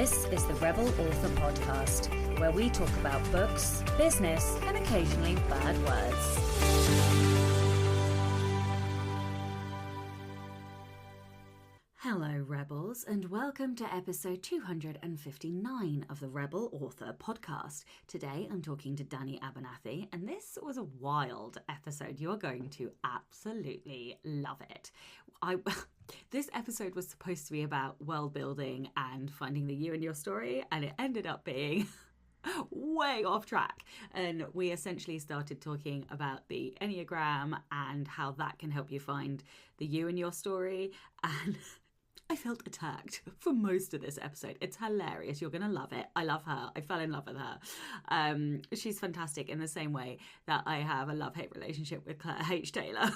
This is the Rebel Author Podcast, where we talk about books, business, and occasionally bad words. Hello, Rebels, and welcome to episode 259 of the Rebel Author Podcast. Today, I'm talking to Dani Abernathy, and this was a wild episode. You're going to absolutely love it. This episode was supposed to be about world building and finding the you in your story, and it ended up being way off track. And we essentially started talking about the Enneagram and how that can help you find the you in your story. And I felt attacked for most of this episode. It's hilarious. You're going to love it. I love her. I fell in love with her. She's fantastic in the same way that I have a love-hate relationship with Claire H. Taylor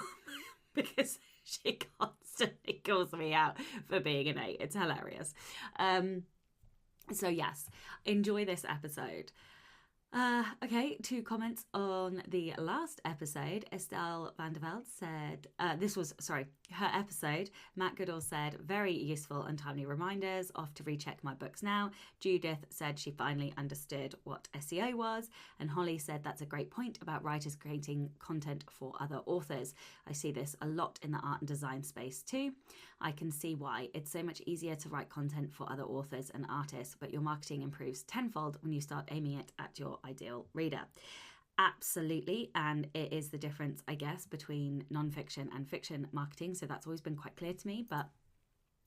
because she constantly calls me out for being an 8. It's hilarious. So yes, enjoy this episode. Okay, 2 comments on the last episode. Estelle van der Velde said, her episode. Matt Goodall said, very useful and timely reminders. Off to recheck my books now. Judith said she finally understood what SEO was. And Holly said, that's a great point about writers creating content for other authors. I see this a lot in the art and design space too. I can see why. It's so much easier to write content for other authors and artists, but your marketing improves tenfold when you start aiming it at your ideal reader. Absolutely. And it is the difference, I guess, between non-fiction and fiction marketing. So that's always been quite clear to me, but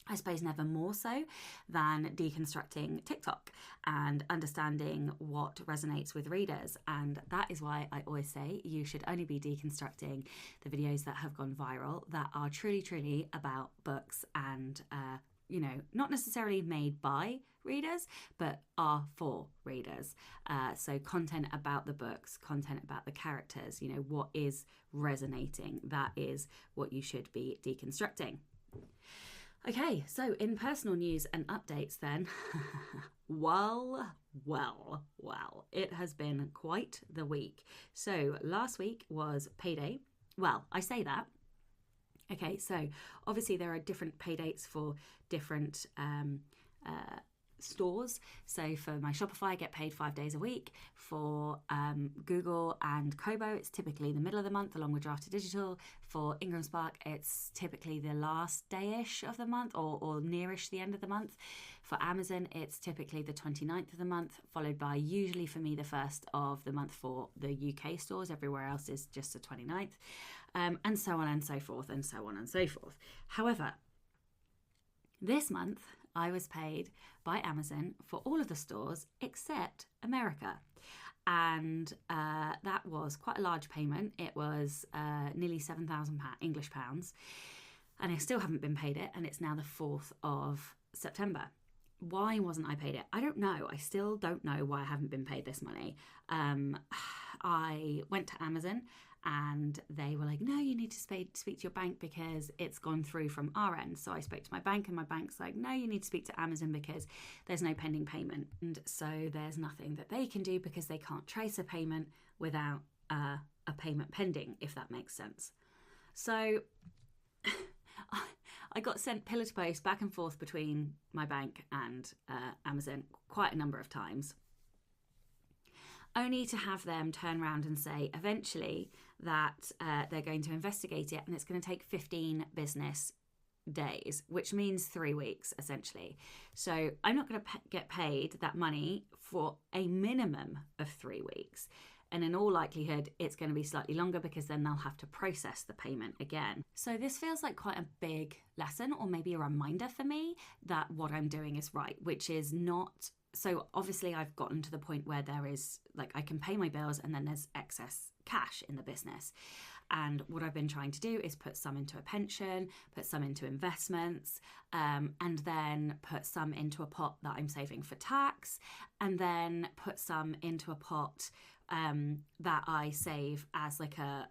I suppose never more so than deconstructing TikTok and understanding what resonates with readers. And that is why I always say you should only be deconstructing the videos that have gone viral, that are truly, truly about books and, not necessarily made by readers, but are for readers. So content about the books, content about the characters, what is resonating, that is what you should be deconstructing. Okay, so in personal news and updates then, well, it has been quite the week. So last week was payday. Well, I say that. Okay, so obviously there are different pay dates for different stores. So for my Shopify, I get paid 5 days a week. For Google and Kobo, it's typically the middle of the month along with Drafted Digital. For Ingram Spark, it's typically the last day-ish of the month or nearish the end of the month. For Amazon, it's typically the 29th of the month, followed by usually for me the 1st of the month for the UK stores. Everywhere else is just the 29th. And so on and so forth and so on and so forth. However, this month I was paid by Amazon for all of the stores except America. And that was quite a large payment. It was nearly 7,000 English pounds. And I still haven't been paid it. And it's now the 4th of September. Why wasn't I paid it? I don't know. I still don't know why I haven't been paid this money. I went to Amazon and they were like, no, you need to speak to your bank because it's gone through from our end. So I spoke to my bank and my bank's like, no, you need to speak to Amazon because there's no pending payment. And so there's nothing that they can do because they can't trace a payment without a payment pending, if that makes sense. So I got sent pillar to post back and forth between my bank and Amazon quite a number of times, only to have them turn around and say eventually that they're going to investigate it and it's going to take 15 business days, which means 3 weeks essentially. So I'm not going to get paid that money for a minimum of 3 weeks. And in all likelihood, it's going to be slightly longer because then they'll have to process the payment again. So this feels like quite a big lesson, or maybe a reminder for me that what I'm doing is right, which is not. So obviously I've gotten to the point where there is, like, I can pay my bills and then there's excess cash in the business. And what I've been trying to do is put some into a pension, put some into investments, and then put some into a pot that I'm saving for tax, and then put some into a pot that I save as like a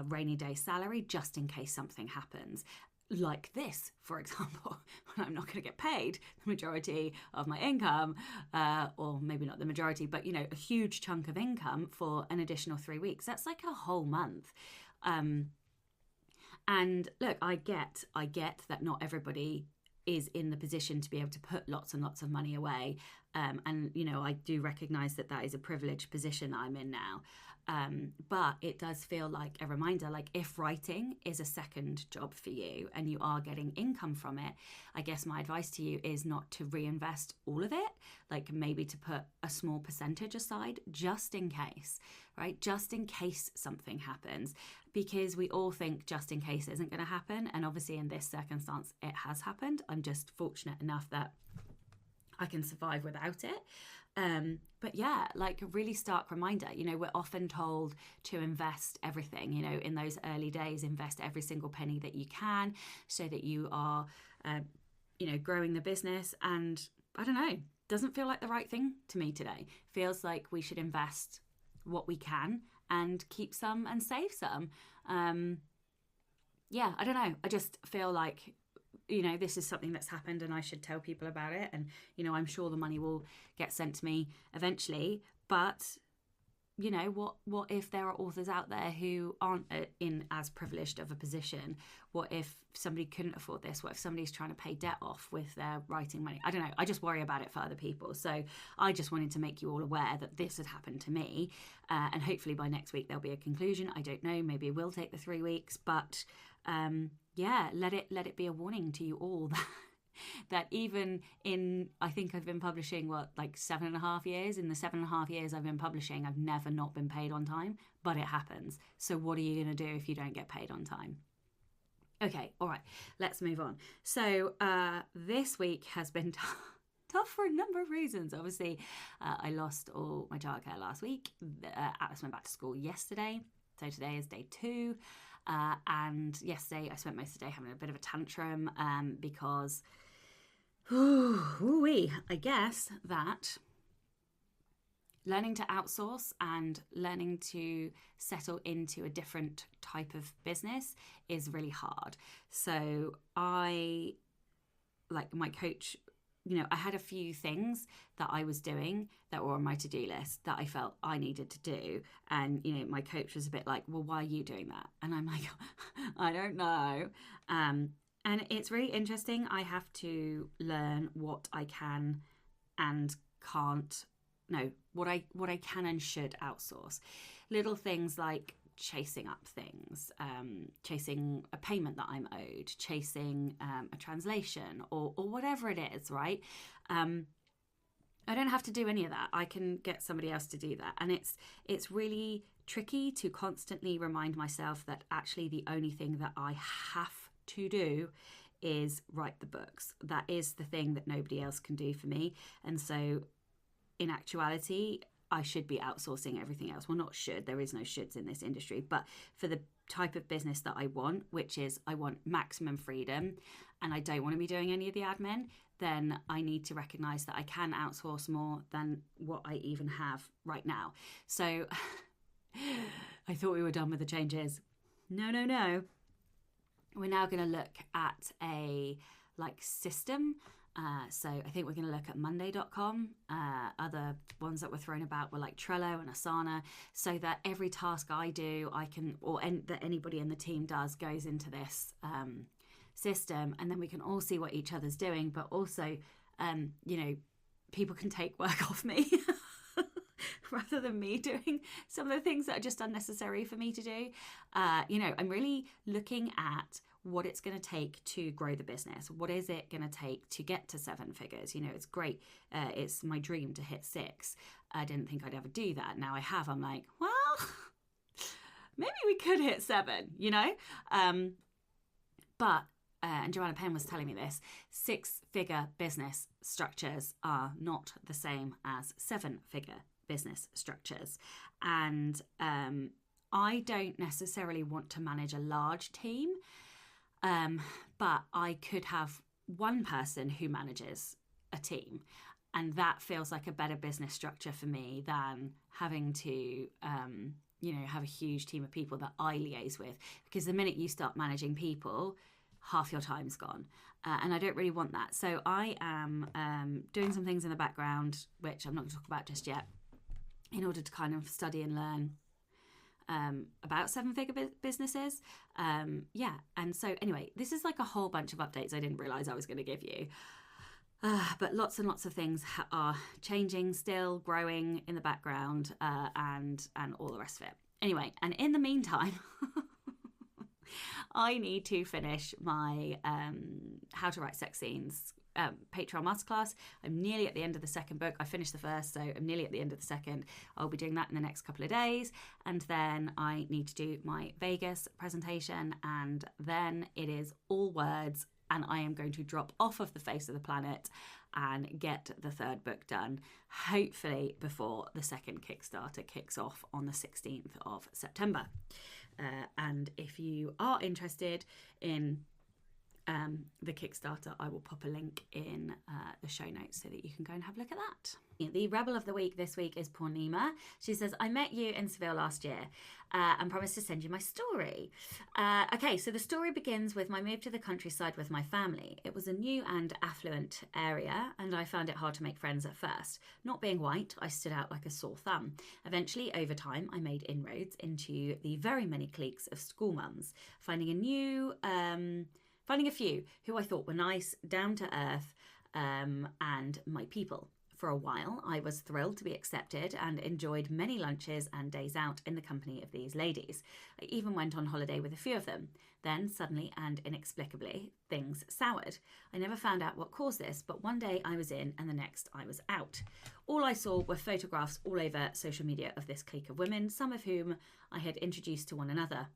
rainy day salary just in case something happens. Like this, for example, when I'm not going to get paid the majority of my income, or maybe not the majority, but, a huge chunk of income for an additional 3 weeks. That's like a whole month. And look, I get that not everybody is in the position to be able to put lots and lots of money away. And, you know, I do recognize that that is a privileged position that I'm in now. But it does feel like a reminder, like if writing is a second job for you and you are getting income from it, I guess my advice to you is not to reinvest all of it, like maybe to put a small percentage aside just in case, right? Just in case something happens, because we all think just in case isn't going to happen. And obviously in this circumstance, it has happened. I'm just fortunate enough that I can survive without it. But yeah, like a really stark reminder, you know, we're often told to invest everything, you know, in those early days, invest every single penny that you can so that you are, you know, growing the business. And I don't know, doesn't feel like the right thing to me today. Feels like we should invest what we can and keep some and save some. Yeah, I don't know. I just feel like, you know, this is something that's happened and I should tell people about it. And, you know, I'm sure the money will get sent to me eventually. But, you know, what if there are authors out there who aren't in as privileged of a position? What if somebody couldn't afford this? What if somebody's trying to pay debt off with their writing money? I don't know. I just worry about it for other people. So I just wanted to make you all aware that this had happened to me. And hopefully by next week, there'll be a conclusion. I don't know. Maybe it will take the 3 weeks, but yeah, let it be a warning to you all that even in, I think I've been publishing, like 7.5 years. In the 7.5 years I've been publishing, I've never not been paid on time, but it happens. So what are you going to do if you don't get paid on time? Okay, all right, let's move on. So this week has been tough for a number of reasons. Obviously, I lost all my childcare last week. Alice went back to school yesterday. So today is day 2. And yesterday I spent most of the day having a bit of a tantrum because I guess that learning to outsource and learning to settle into a different type of business is really hard. So I, like my coach, you know, I had a few things that I was doing that were on my to-do list that I felt I needed to do. And, you know, my coach was a bit like, well, why are you doing that? And I'm like, I don't know. And it's really interesting. I have to learn what I can and can't, no, what I can and should outsource. Little things like chasing up things, chasing a payment that I'm owed, chasing a translation or whatever it is, right? I don't have to do any of that. I can get somebody else to do that. And it's really tricky to constantly remind myself that actually the only thing that I have to do is write the books. That is the thing that nobody else can do for me. And so in actuality, I should be outsourcing everything else. Well, not should. There is no shoulds in this industry. But for the type of business that I want, which is I want maximum freedom and I don't want to be doing any of the admin, then I need to recognize that I can outsource more than what I even have right now. So I thought we were done with the changes. No. We're now going to look at a system. So I think we're going to look at Monday.com. Other ones that were thrown about were like Trello and Asana, so that every task I do, that anybody in the team does goes into this system, and then we can all see what each other's doing. But also, you know, people can take work off me rather than me doing some of the things that are just unnecessary for me to do. You know, I'm really looking at what it's going to take to grow the business. What is it going to take to get to 7 figures? You know, it's great. It's my dream to hit 6. I didn't think I'd ever do that. Now I have. I'm like, well, maybe we could hit 7, you know? But and Joanna Penn was telling me this, 6-figure business structures are not the same as 7-figure business structures. And I don't necessarily want to manage a large team, but I could have one person who manages a team. And that feels like a better business structure for me than having to, you know, have a huge team of people that I liaise with. Because the minute you start managing people, half your time's gone. And I don't really want that. So I am doing some things in the background, which I'm not going to talk about just yet, in order to kind of study and learn about seven-figure businesses. And so anyway, this is like a whole bunch of updates I didn't realize I was going to give you. But lots and lots of things are changing still, growing in the background, and all the rest of it. Anyway, and in the meantime, I need to finish my How to Write Sex Scenes Patreon masterclass. I'm nearly at the end of the second book. I finished the first, so I'm nearly at the end of the second. I'll be doing that in the next couple of days, and then I need to do my Vegas presentation, and then it is all words, and I am going to drop off of the face of the planet and get the third book done, hopefully before the second Kickstarter kicks off on the 16th of September. And if you are interested in the Kickstarter, I will pop a link in the show notes so that you can go and have a look at that. The Rebel of the Week this week is Poornima. She says, I met you in Seville last year and promised to send you my story. Okay, so the story begins with my move to the countryside with my family. It was a new and affluent area, and I found it hard to make friends at first. Not being white, I stood out like a sore thumb. Eventually, over time, I made inroads into the very many cliques of school mums, finding a few who I thought were nice, down to earth, and my people. For a while, I was thrilled to be accepted and enjoyed many lunches and days out in the company of these ladies. I even went on holiday with a few of them. Then, suddenly and inexplicably, things soured. I never found out what caused this, but one day I was in and the next I was out. All I saw were photographs all over social media of this clique of women, some of whom I had introduced to one another.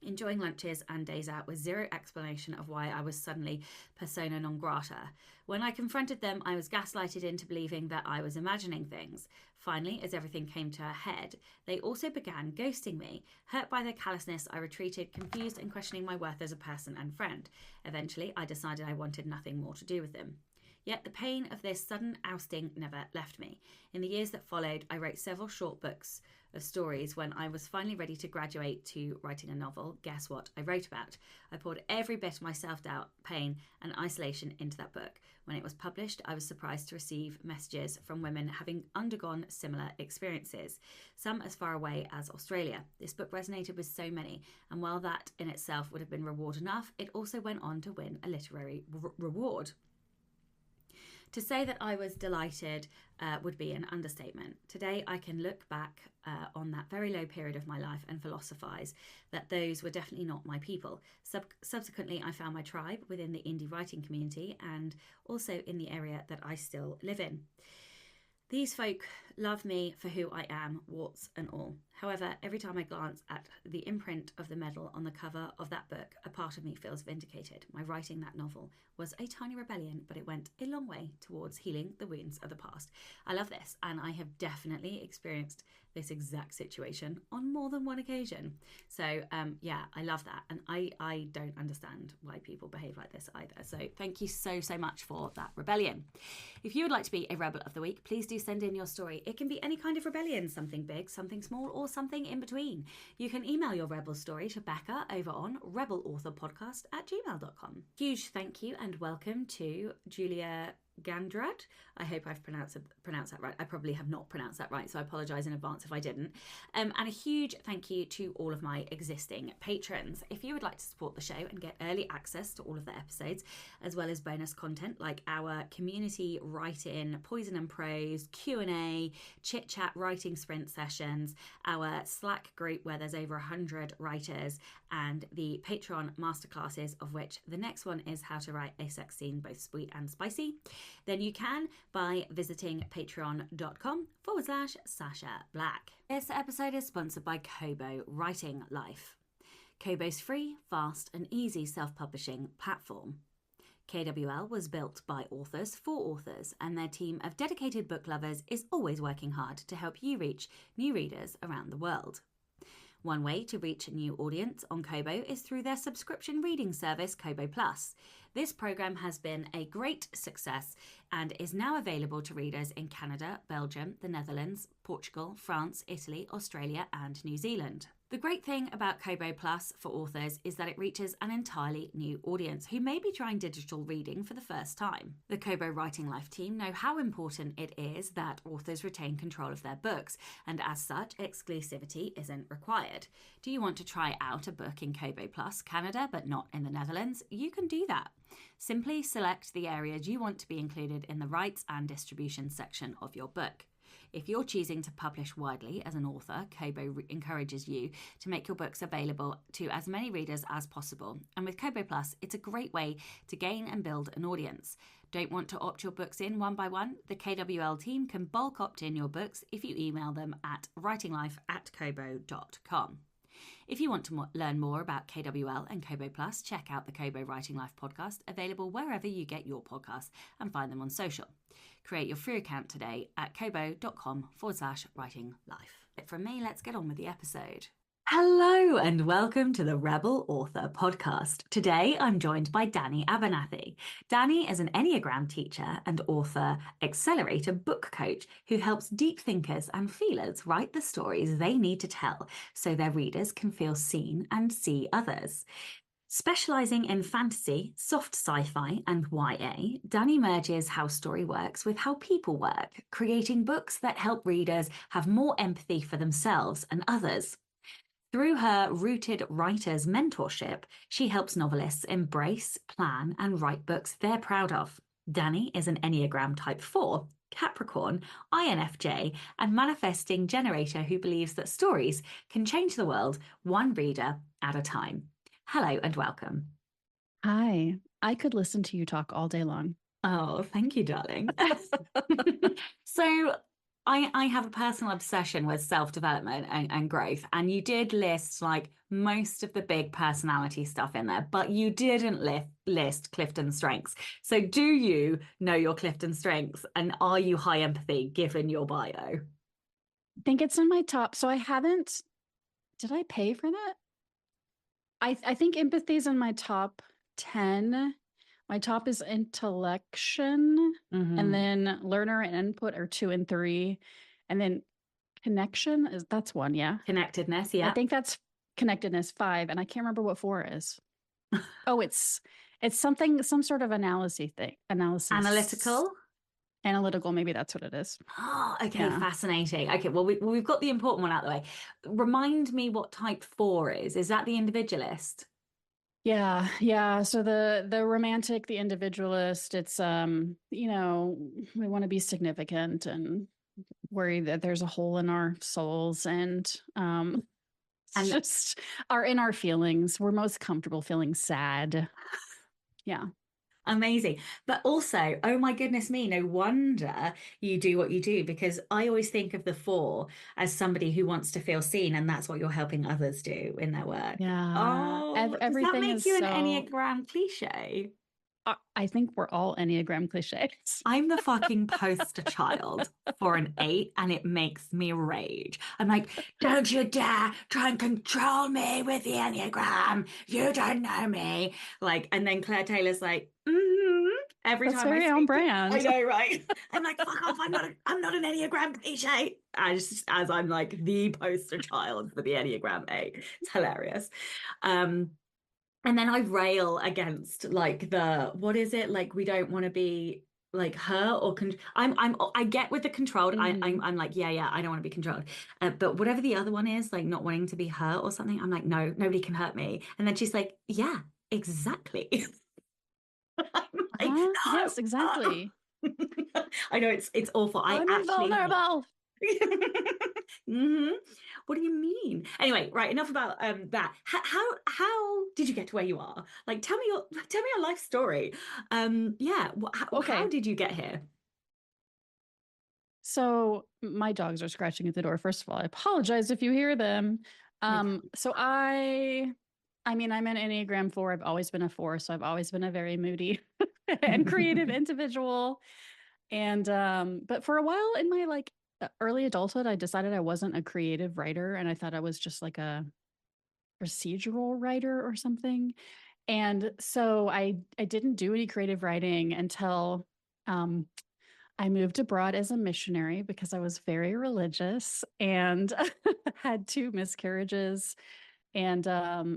Enjoying lunches and days out with zero explanation of why I was suddenly persona non grata. When I confronted them, I was gaslighted into believing that I was imagining things. Finally, as everything came to a head, they also began ghosting me. Hurt by their callousness, I retreated, confused and questioning my worth as a person and friend. Eventually, I decided I wanted nothing more to do with them. Yet the pain of this sudden ousting never left me. In the years that followed, I wrote several short books of stories. When I was finally ready to graduate to writing a novel, guess what I wrote about? I poured every bit of my self-doubt, pain and isolation into that book. When it was published, I was surprised to receive messages from women having undergone similar experiences, some as far away as Australia. This book resonated with so many, and while that in itself would have been reward enough, it also went on to win a literary reward. To say that I was delighted would be an understatement. Today, I can look back on that very low period of my life and philosophise that those were definitely not my people. Subsequently, I found my tribe within the indie writing community and also in the area that I still live in. These folk love me for who I am, warts and all. However, every time I glance at the imprint of the medal on the cover of that book, a part of me feels vindicated. My writing that novel was a tiny rebellion, but it went a long way towards healing the wounds of the past. I love this, and I have definitely experienced this exact situation on more than one occasion. So I love that, and I don't understand why people behave like this either. So thank you so much for that rebellion. If you would like to be a Rebel of the Week, please do send in your story. It can be any kind of rebellion, something big, something small, or something in between. You can email your Rebel story to Becca over on rebelauthorpodcast@gmail.com. Huge thank you and welcome to Julia Gandrad. I hope I've pronounced that right. I probably have not pronounced that right, so I apologise in advance if I didn't. And a huge thank you to all of my existing patrons. If you would like to support the show and get early access to all of the episodes, as well as bonus content like our community write-in, Poison and Prose, Q&A, chit-chat writing sprint sessions, our Slack group where there's over 100 writers, and the Patreon masterclasses, of which the next one is how to write a sex scene both sweet and spicy, then you can by visiting patreon.com/Sasha Black. This episode is sponsored by Kobo Writing Life. Kobo's free, fast and easy self-publishing platform. KWL was built by authors for authors, and their team of dedicated book lovers is always working hard to help you reach new readers around the world. One way to reach a new audience on Kobo is through their subscription reading service, Kobo Plus. This program has been a great success and is now available to readers in Canada, Belgium, the Netherlands, Portugal, France, Italy, Australia and New Zealand. The great thing about Kobo Plus for authors is that it reaches an entirely new audience who may be trying digital reading for the first time. The Kobo Writing Life team know how important it is that authors retain control of their books, and as such, exclusivity isn't required. Do you want to try out a book in Kobo Plus Canada but not in the Netherlands? You can do that. Simply select the areas you want to be included in the rights and distribution section of your book. If you're choosing to publish widely as an author, Kobo encourages you to make your books available to as many readers as possible. And with Kobo Plus, it's a great way to gain and build an audience. Don't want to opt your books in one by one? The KWL team can bulk opt in your books if you email them at writinglife@kobo.com. If you want to learn more about KWL and Kobo Plus, check out the Kobo Writing Life podcast, available wherever you get your podcasts, and find them on social. Create your free account today at kobo.com/writinglife. From me, let's get on with the episode. Hello and welcome to the Rebel Author podcast. Today I'm joined by Dani Abernathy. Dani is an Enneagram teacher and author accelerator book coach who helps deep thinkers and feelers write the stories they need to tell so their readers can feel seen and see others. Specialising in fantasy, soft sci-fi and YA, Dani merges how story works with how people work, creating books that help readers have more empathy for themselves and others. Through her Rooted Writers mentorship, she helps novelists embrace, plan, and write books they're proud of. Dani is an Enneagram Type 4, Capricorn, INFJ, and manifesting generator who believes that stories can change the world one reader at a time. Hello and welcome. Hi, I could listen to you talk all day long. Oh, thank you, darling. So I have a personal obsession with self-development and growth, and you did list like most of the big personality stuff in there, but you didn't list Clifton strengths. So do you know your Clifton strengths, and are you high empathy given your bio? I think it's in my top. So I haven't, did I pay for that? I think empathy is in my top 10. My top is intellection, and then learner and input are 2 and 3. And then connection that's 1, yeah. Connectedness, yeah. I think that's connectedness 5, and I can't remember what 4 is. Oh, it's something, some sort of analysis. Analytical, maybe that's what it is. Oh, okay, yeah. Fascinating. Okay, well, we've got the important one out of the way. Remind me what type 4 is. Is that the individualist? Yeah. So the romantic, the individualist, it's, we want to be significant and worry that there's a hole in our souls and just are in our feelings. We're most comfortable feeling sad. Yeah. Amazing. But also, oh my goodness me, no wonder you do what you do, because I always think of the 4 as somebody who wants to feel seen, and that's what you're helping others do in their work. Yeah. Oh, everything does that make you an Enneagram cliche? I think we're all Enneagram cliches. I'm the fucking poster child for an 8, and it makes me rage. I'm like, don't you dare try and control me with the Enneagram. You don't know me. Like, and then Claire Taylor's like, every That's time very on brand. I know, right? I'm like, fuck off, I'm not an Enneagram cliche. As I'm like the poster child for the Enneagram 8. It's hilarious. And then I rail against like what is it? Like, we don't want to be like her or I get with the controlled. I'm like, yeah, I don't want to be controlled. But whatever the other one is, like not wanting to be hurt or something, I'm like, no, nobody can hurt me. And then she's like, yeah, exactly. I'm like, no, yes, exactly. I know it's awful. I'm invulnerable. What do you mean? Anyway, right, enough about that. How did you get to where you are? Like, tell me your life story. How did you get here? So my dogs are scratching at the door. First of all, I apologize if you hear them. So I'm an Enneagram 4. I've always been a 4, so I've always been a very moody and creative individual. And but for a while in my like early adulthood, I decided I wasn't a creative writer, and I thought I was just like a procedural writer or something. And so I didn't do any creative writing until I moved abroad as a missionary because I was very religious and had two miscarriages and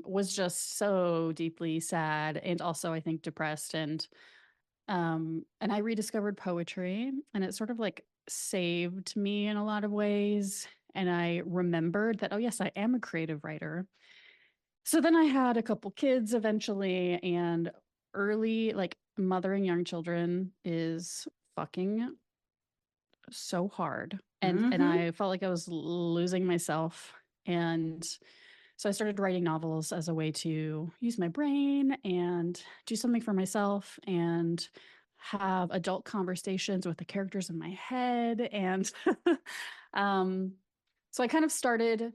was just so deeply sad and also I think depressed and I rediscovered poetry and it sort of like saved me in a lot of ways and I remembered that oh yes, I am a creative writer. So then I had a couple kids eventually and early like mothering young children is fucking so hard and Mm-hmm. I felt like I was losing myself and so I started writing novels as a way to use my brain and do something for myself and have adult conversations with the characters in my head and um so I kind of started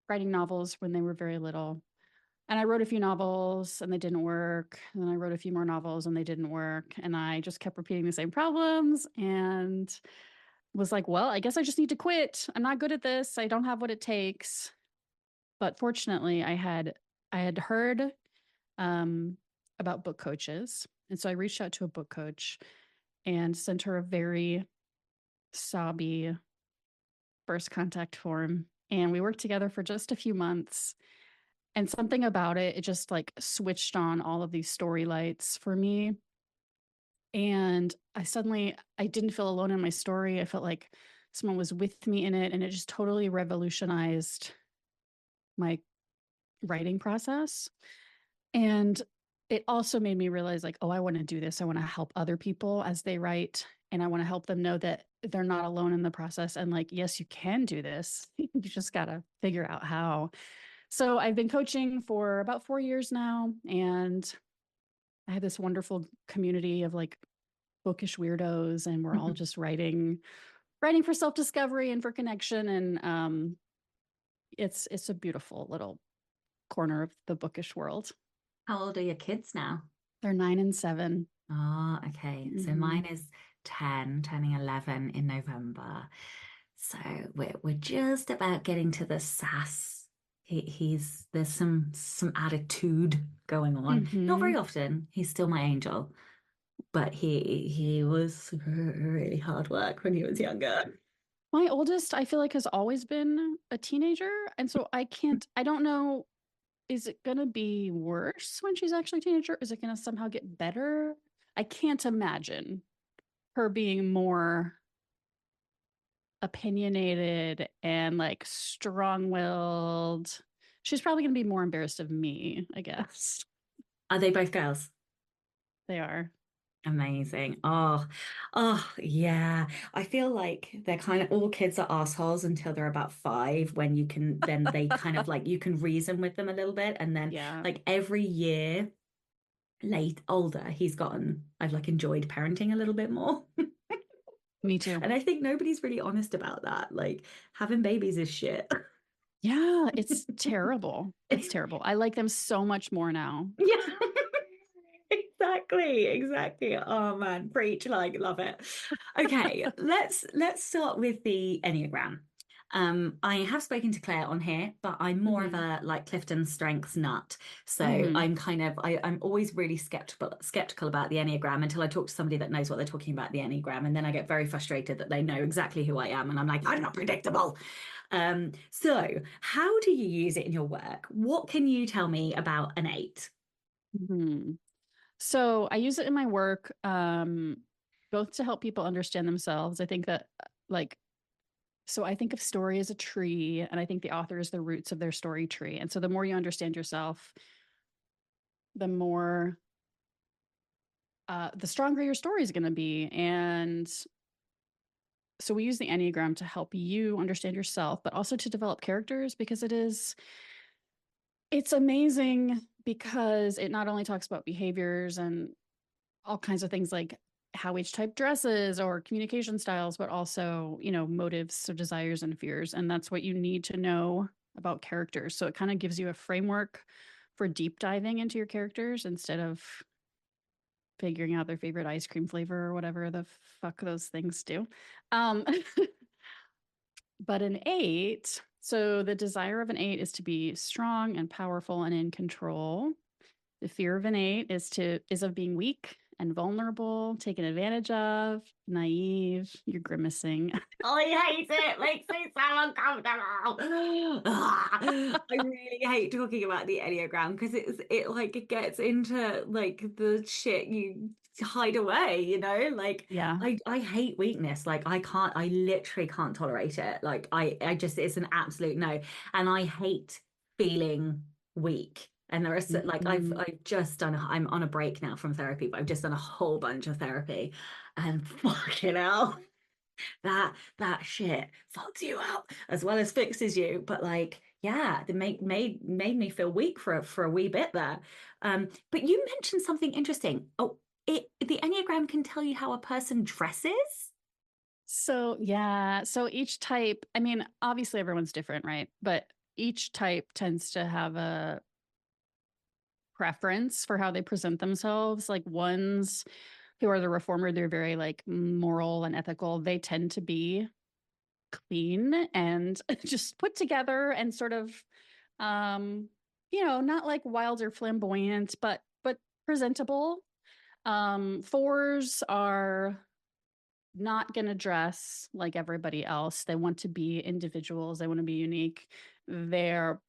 writing novels when they were very little and I wrote a few novels and they didn't work. And then I wrote a few more novels and they didn't work. And I just kept repeating the same problems and was like, well, I guess I just need to quit. I'm not good at this. I don't have what it takes. But fortunately, I had heard um, about book coaches, and so I reached out to a book coach and sent her a very sobby first contact form, and we worked together for just a few months. And something about it, it just like switched on all of these story lights for me. And I didn't feel alone in my story. I felt like someone was with me in it, and it just totally revolutionized my writing process. And it also made me realize, like, oh, I want to do this. I want to help other people as they write. And I want to help them know that they're not alone in the process. And, like, yes, you can do this. You just got to figure out how. So I've been coaching for about 4 years now. And I have this wonderful community of like bookish weirdos. And we're all just writing for self-discovery and for connection. And it's a beautiful little corner of the bookish world. How old are your kids now? They're 9 and 7. Oh, okay. So Mhm. mine is 10, turning 11 in November. So we're just about getting to the sass. He's there's some attitude going on. Not very Mhm. often. He's still my angel, but he was really hard work when he was younger. My oldest, I feel like, has always been a teenager. And so I don't know, is it going to be worse when she's actually a teenager? Is it going to somehow get better? I can't imagine her being more opinionated and like strong willed. She's probably going to be more embarrassed of me, I guess. Are they both girls? They are. Amazing. Oh, yeah. I feel like they're kind of all kids are assholes until they're about 5, when you can then they kind of like you can reason with them a little bit. And then Yeah, like every year late older, I've like enjoyed parenting a little bit more. me too. And I think nobody's really honest about that. Like having babies is shit. Yeah, it's terrible. It's terrible. I like them so much more now. Yeah. Exactly. Oh man, preach, like love it. Okay, let's start with the Enneagram. I have spoken to Claire on here, but I'm more of Hmm. a like Clifton Strengths nut. So Hmm. I'm kind of I'm always really skeptical about the Enneagram until I talk to somebody that knows what they're talking about the Enneagram, and then I get very frustrated that they know exactly who I am, and I'm like, I'm not predictable. So how do you use it in your work? What can you tell me about an 8? Hmm. So I use it in my work, both to help people understand themselves. I think that, like, so I think of story as a tree, and I think the author is the roots of their story tree. And so the more you understand yourself, the more, the stronger your story is going to be. And so we use the Enneagram to help you understand yourself, but also to develop characters because it's amazing because it not only talks about behaviors and all kinds of things like how each type dresses or communication styles, but also, motives, so desires and fears. And that's what you need to know about characters. So it kind of gives you a framework for deep diving into your characters instead of figuring out their favorite ice cream flavor or whatever the fuck those things do. Um, but an 8, so the desire of an 8 is to be strong and powerful and in control. The fear of an 8 is of being weak and vulnerable, taken advantage of, naive. You're grimacing. Oh, I hate it. It makes me so uncomfortable. I really hate talking about the Enneagram because it like it gets into like the shit you hide away, you know? Like Yeah. I hate weakness. Like I literally can't tolerate it. Like I just it's an absolute no. And I hate feeling weak. And there are like Mhm. I've just done I'm on a break now from therapy, but I've just done a whole bunch of therapy and fucking hell that shit fucks you up as well as fixes you. But like, yeah, they made me feel weak for a wee bit there. But you mentioned something interesting. Oh, the Enneagram can tell you how a person dresses. So, yeah. So each type, I mean, obviously everyone's different, right? But each type tends to have a preference for how they present themselves. Like ones who are the reformer, they're very like moral and ethical. They tend to be clean and just put together and sort of not like wild or flamboyant, but presentable. Fours are not going to dress like everybody else. They want to be individuals, they want to be unique. They're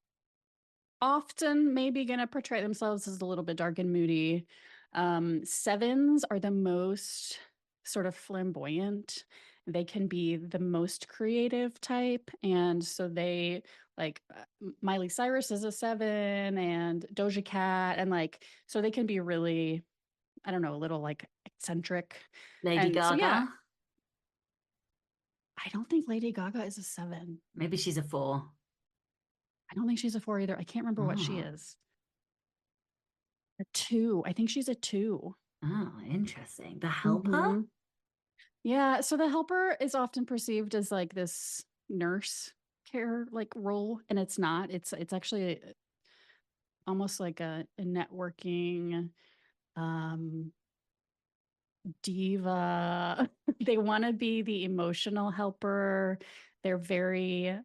often maybe going to portray themselves as a little bit dark and moody. Sevens are the most sort of flamboyant. They can be the most creative type. And so they like Miley Cyrus is a seven and Doja Cat. And like, so they can be really, I don't know, a little like eccentric. Lady And so, yeah, Gaga. I don't think Lady Gaga is a seven. Maybe she's a four. I don't think she's a four either. I can't remember what she Oh, is. A two. I think she's a two. oh, interesting. The Helper? Mm-hmm. Yeah. So the helper is often perceived as like this nurse care like role, and it's not. It's actually almost like a networking um diva. They want to be the emotional helper. They're very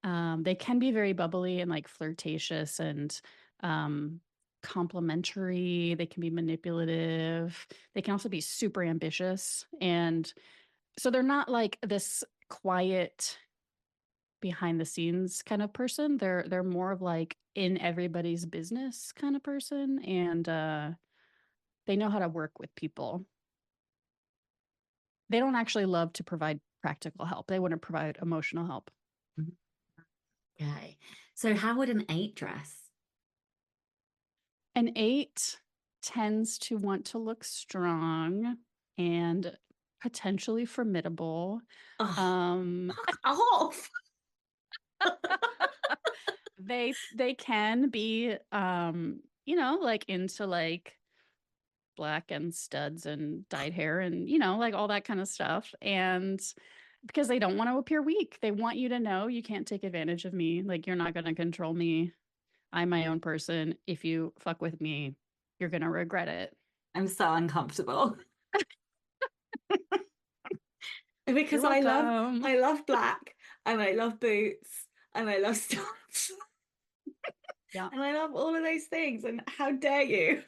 they can be very bubbly and like flirtatious and um complimentary. They can be manipulative. They can also be super ambitious. And so they're not like this quiet behind the scenes kind of person. They're more of like in everybody's business kind of person. And they know how to work with people. They don't actually love to provide practical help. They want to provide emotional help. Okay. So how would an eight dress? An eight tends to want to look strong and potentially formidable. Oh, Um, fuck off. they can be like into like black and studs and dyed hair and like all that kind of stuff. And because they don't want to appear weak, they want you to know you can't take advantage of me. Like you're not going to control me. I'm my own person. If you fuck with me, you're going to regret it. I'm so uncomfortable. You're Because welcome. I love black and I love boots and I love stuff Yeah. and I love all of those things. And how dare you?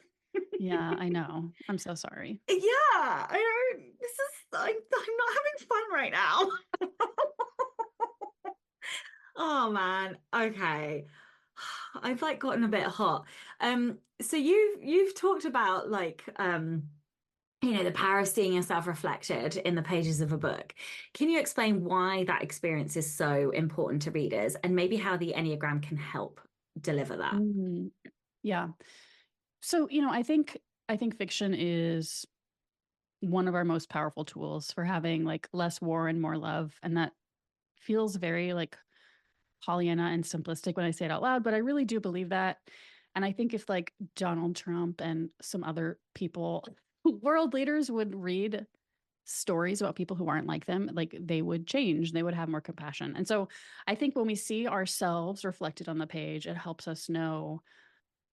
Yeah, I know. I'm so sorry. Yeah, I don't. I'm not having fun right now. Oh man. Okay. I've like gotten a bit hot. So you've talked about like the power of seeing yourself reflected in the pages of a book. Can you explain why that experience is so important to readers and maybe how the Enneagram can help deliver that? Mhm. Yeah. So, I think fiction is one of our most powerful tools for having like less war and more love. And that feels very like Pollyanna and simplistic when I say it out loud, but I really do believe that. And I think if like Donald Trump and some other people, world leaders would read stories about people who aren't like them, like they would change, they would have more compassion. And so I think when we see ourselves reflected on the page, it helps us know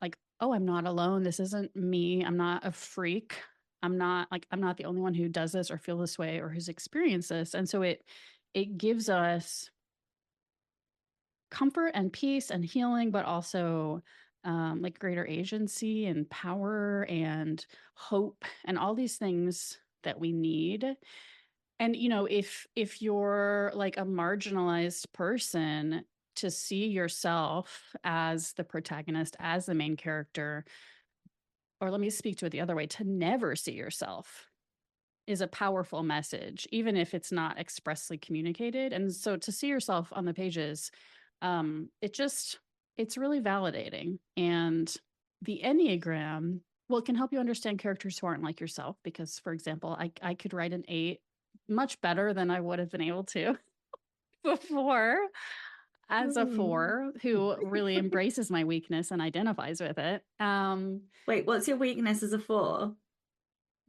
like, oh, I'm not alone. This isn't me. I'm not a freak. I'm not the only one who does this or feel this way or who's experienced this. And so it gives us comfort and peace and healing, but also like greater agency and power and hope and all these things that we need. And if you're like a marginalized person, to see yourself as the protagonist, as the main character, or let me speak to it the other way, to never see yourself is a powerful message, even if it's not expressly communicated. And so to see yourself on the pages, it's really validating. And the Enneagram, well, it can help you understand characters who aren't like yourself. Because, for example, I could write an 8 much better than I would have been able to before, as a 4 who really embraces my weakness and identifies with it. Wait, what's your weakness as a 4?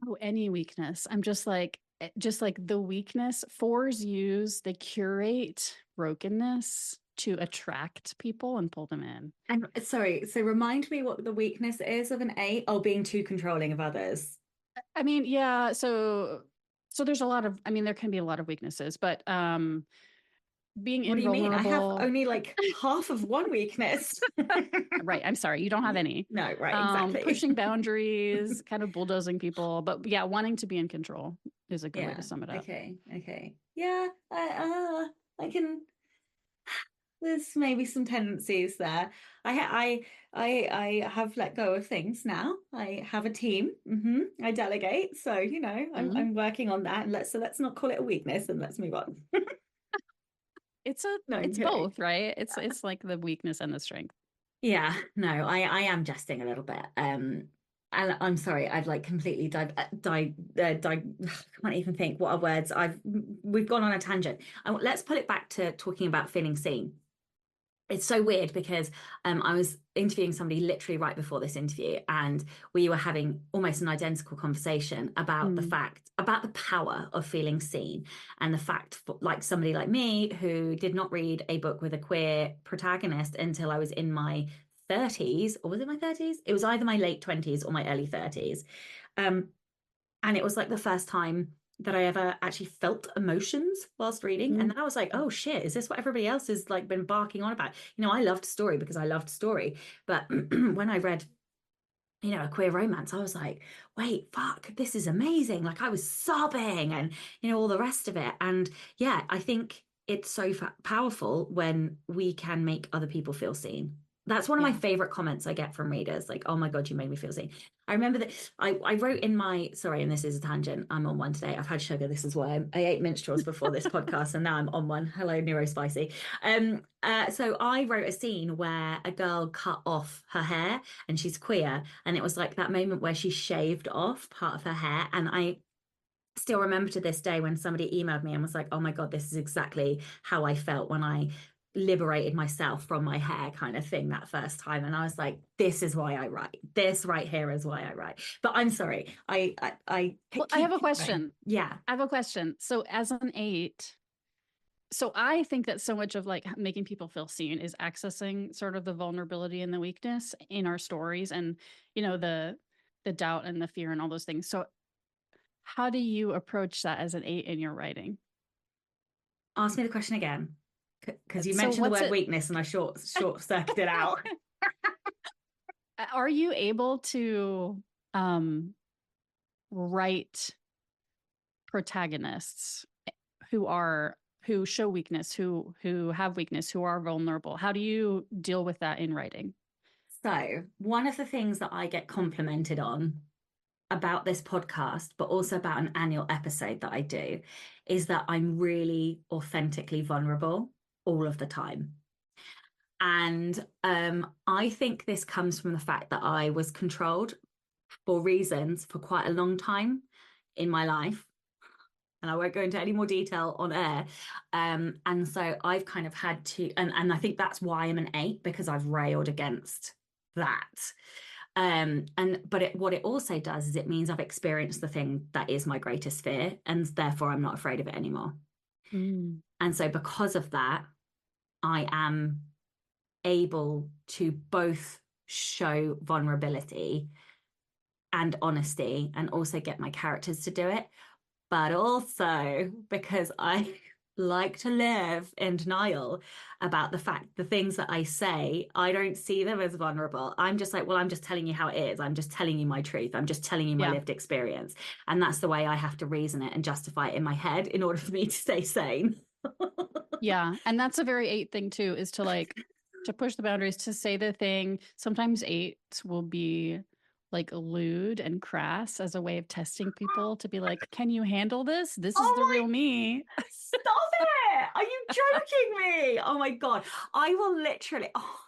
Oh, any weakness. I'm just like the weakness. 4s they curate brokenness to attract people and pull them in. And sorry, so remind me what the weakness is of an 8. Oh, being too controlling of others. I mean, yeah, so there's a lot of, I mean, there can be a lot of weaknesses, but being What do you mean? I have invulnerable. only like half of one weakness. Right. I'm sorry. You don't have any. No, right, exactly. Pushing boundaries, kind of bulldozing people. But yeah, wanting to be in control is a good way to sum it up. Okay. Yeah, I can. There's maybe some tendencies there. I have let go of things now. I have a team. I delegate. So, I'm working on that. And let's not call it a weakness, and let's move on. It's both, right? It's like the weakness and the strength. Yeah, no, I am jesting a little bit. And I'm sorry, I've like completely I can't even think what are words. We've gone on a tangent. Let's pull it back to talking about feeling seen. It's so weird because I was interviewing somebody literally right before this interview, and we were having almost an identical conversation about about the power of feeling seen, and the fact, like somebody like me who did not read a book with a queer protagonist until I was in my 30s, or was it my 30s? It was either my late 20s or my early 30s. And it was like the first time that I ever actually felt emotions whilst reading. And then I was like, oh shit, is this what everybody else has like been barking on about? I loved story because I loved story. But when I read, a queer romance, I was like, wait, fuck, this is amazing. Like I was sobbing and, all the rest of it. And yeah, I think it's so powerful when we can make other people feel seen. That's one of my favorite comments I get from readers. Like, oh my God, you made me feel seen. I remember that I wrote in my, sorry, and this is a tangent. I'm on one today. I've had sugar. This is why I ate minstrels before this podcast, and now I'm on one. Hello, neurospicy. So I wrote a scene where a girl cut off her hair, and she's queer. And it was like that moment where she shaved off part of her hair. And I still remember to this day when somebody emailed me and was like, oh my God, this is exactly how I felt when I liberated myself from my hair, kind of thing, that first time. And I was like, this is why I write. This right here is why I write. But I'm sorry, I have a question. Yeah, I have a question. So as an 8, so I think that so much of like making people feel seen is accessing sort of the vulnerability and the weakness in our stories, and the doubt and the fear and all those things. So how do you approach that as an 8 in your writing? Ask me the question again, because you mentioned the word weakness and I short circuited it out. Are you able to write protagonists who show weakness, who have weakness, who are vulnerable? How do you deal with that in writing? So one of the things that I get complimented on about this podcast, but also about an annual episode that I do, is that I'm really authentically vulnerable all of the time. And I think this comes from the fact that I was controlled for reasons for quite a long time in my life. And I won't go into any more detail on air. And so I've kind of had to, and I think that's why I'm an 8, because I've railed against that. But what it also does is it means I've experienced the thing that is my greatest fear, and therefore I'm not afraid of it anymore. And so because of that, I am able to both show vulnerability and honesty, and also get my characters to do it. But also because I like to live in denial about the fact the things that I say, I don't see them as vulnerable. I'm just like, well, I'm just telling you how it is. I'm just telling you my truth. I'm just telling you my Yeah. lived experience. And that's the way I have to reason it and justify it in my head in order for me to stay sane. Yeah. And that's a very eight thing too, is to like to push the boundaries, to say the thing. Sometimes eights will be like lewd and crass as a way of testing people to be like, can you handle this? This is the Oh real me. Stop it! Are you joking me? Oh my God. I will literally. Oh,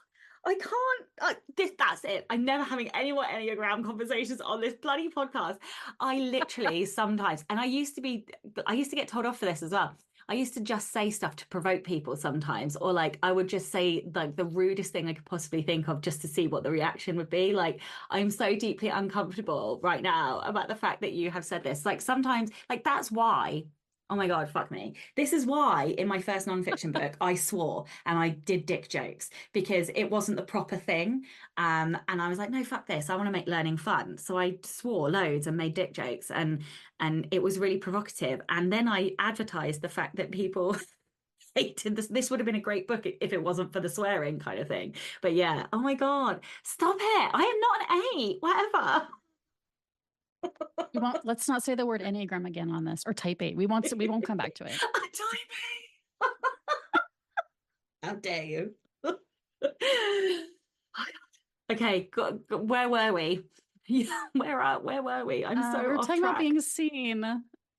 I can't. That's it. I'm never having any more Enneagram conversations on this bloody podcast. I literally sometimes, and I used to get told off for this as well. I used to just say stuff to provoke people sometimes, or like I would just say like the rudest thing I could possibly think of just to see what the reaction would be. Like, I'm so deeply uncomfortable right now about the fact that you have said this. Like, sometimes, like, that's why. Oh my God, fuck me. This is why in my first nonfiction book, I swore and I did dick jokes because it wasn't the proper thing. And I was like, no, fuck this. I want to make learning fun. So I swore loads and made dick jokes and it was really provocative. And then I advertised the fact that people hated this. This would have been a great book if it wasn't for the swearing kind of thing. But yeah, oh my God, stop it. I am not an 8, whatever. Let's not say the word Enneagram again on this, or type 8. We won't come back to it. Type 8. How dare you? Okay, where were we? Yeah, where were we? I'm so We're off talking about track. being seen,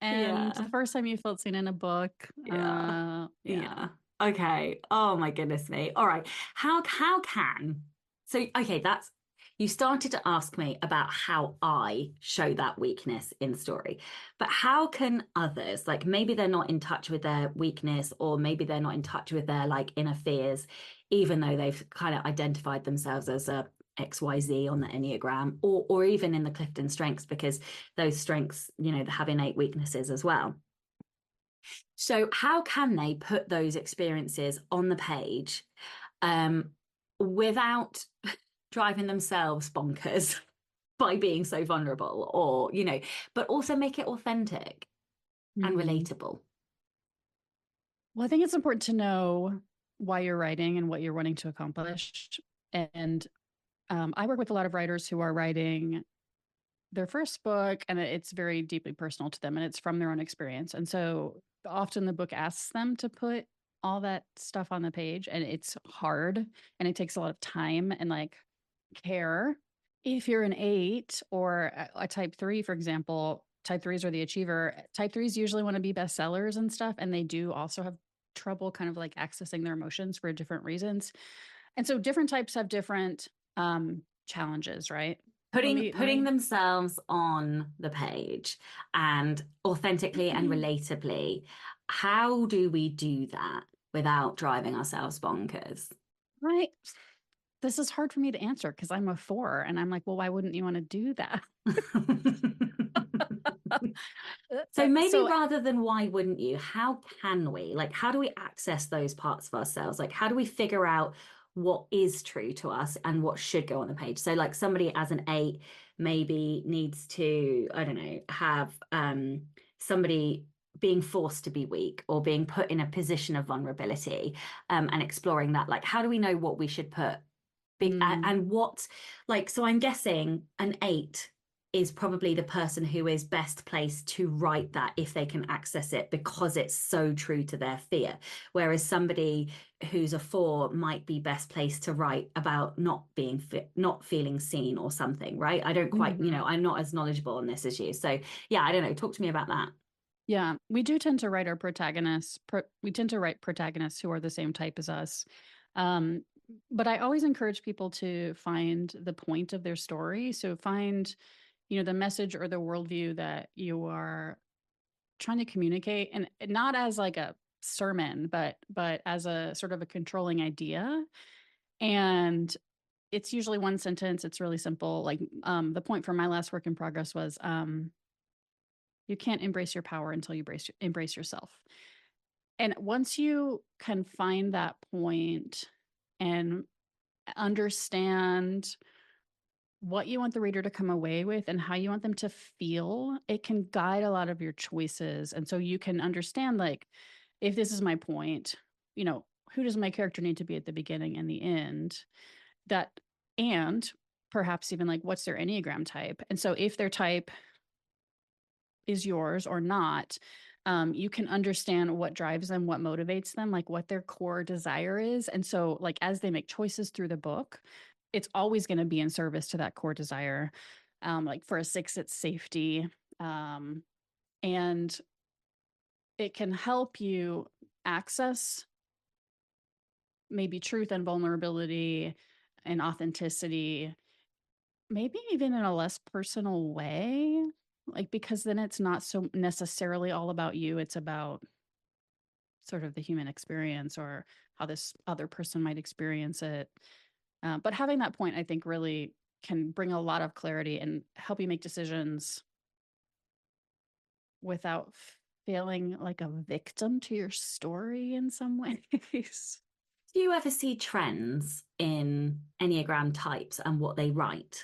and Yeah, the first time you felt seen in a book. yeah, Yeah. yeah. Okay. Oh my goodness me. All right. How can so okay, that's you started to ask me about how I show that weakness in story. But how can others, like maybe they're not in touch with their weakness, or maybe they're not in touch with their like inner fears, even though they've kind of identified themselves as a XYZ on the Enneagram, or even in the Clifton strengths, because those strengths, have innate weaknesses as well. So, how can they put those experiences on the page um, without driving themselves bonkers by being so vulnerable, or, but also make it authentic and Mhm. relatable? Well, I think it's important to know why you're writing and what you're wanting to accomplish. And I work with a lot of writers who are writing their first book, and it's very deeply personal to them, and it's from their own experience. And so often the book asks them to put all that stuff on the page, and it's hard, and it takes a lot of time and like care. If you're an 8 or a type 3, for example, type 3s are the achiever. Type 3s usually want to be bestsellers and stuff, and they do also have trouble kind of like accessing their emotions for different reasons. And so different types have different challenges, right? Putting themselves on the page and authentically and relatably, how do we do that without driving ourselves bonkers? right. This is hard for me to answer because I'm a 4, and I'm like, well, why wouldn't you want to do that? So maybe So rather than why wouldn't you, how can we, like, how do we access those parts of ourselves? Like, how do we figure out what is true to us and what should go on the page? So like somebody as an 8 maybe needs to, I don't know, have somebody being forced to be weak or being put in a position of vulnerability, and exploring that. Like, how do we know what we should put mm, and what, like, so I'm guessing an 8 is probably the person who is best placed to write that if they can access it because it's so true to their fear, whereas somebody who's a 4 might be best placed to write about not feeling seen or something, right? I don't quite, mhm. I'm not as knowledgeable on this as you, so yeah, I don't know, talk to me about that. Yeah, we do tend to write our protagonists. We tend to write protagonists who are the same type as us. Um, but I always encourage people to find the point of their story. So find, the message or the worldview that you are trying to communicate, and not as like a sermon, but as a sort of a controlling idea. And it's usually one sentence. It's really simple. Like the point for my last work in progress was you can't embrace your power until you embrace yourself. And once you can find that point and understand what you want the reader to come away with and how you want them to feel, it can guide a lot of your choices. And so you can understand, like, if this is my point, you know, who does my character need to be at the beginning and the end? That, and perhaps even like, what's their Enneagram type? And so if their type is yours or not, you can understand what drives them, what motivates them, like what their core desire is. And so, like, as they make choices through the book, it's always going to be in service to that core desire. Like for a 6, it's safety. And it can help you access maybe truth and vulnerability and authenticity, maybe even in a less personal way. Like, because then it's not so necessarily all about you. It's about sort of the human experience or how this other person might experience it. But having that point, I think, really can bring a lot of clarity and help you make decisions without feeling like a victim to your story in some ways. Do you ever see trends in Enneagram types and what they write?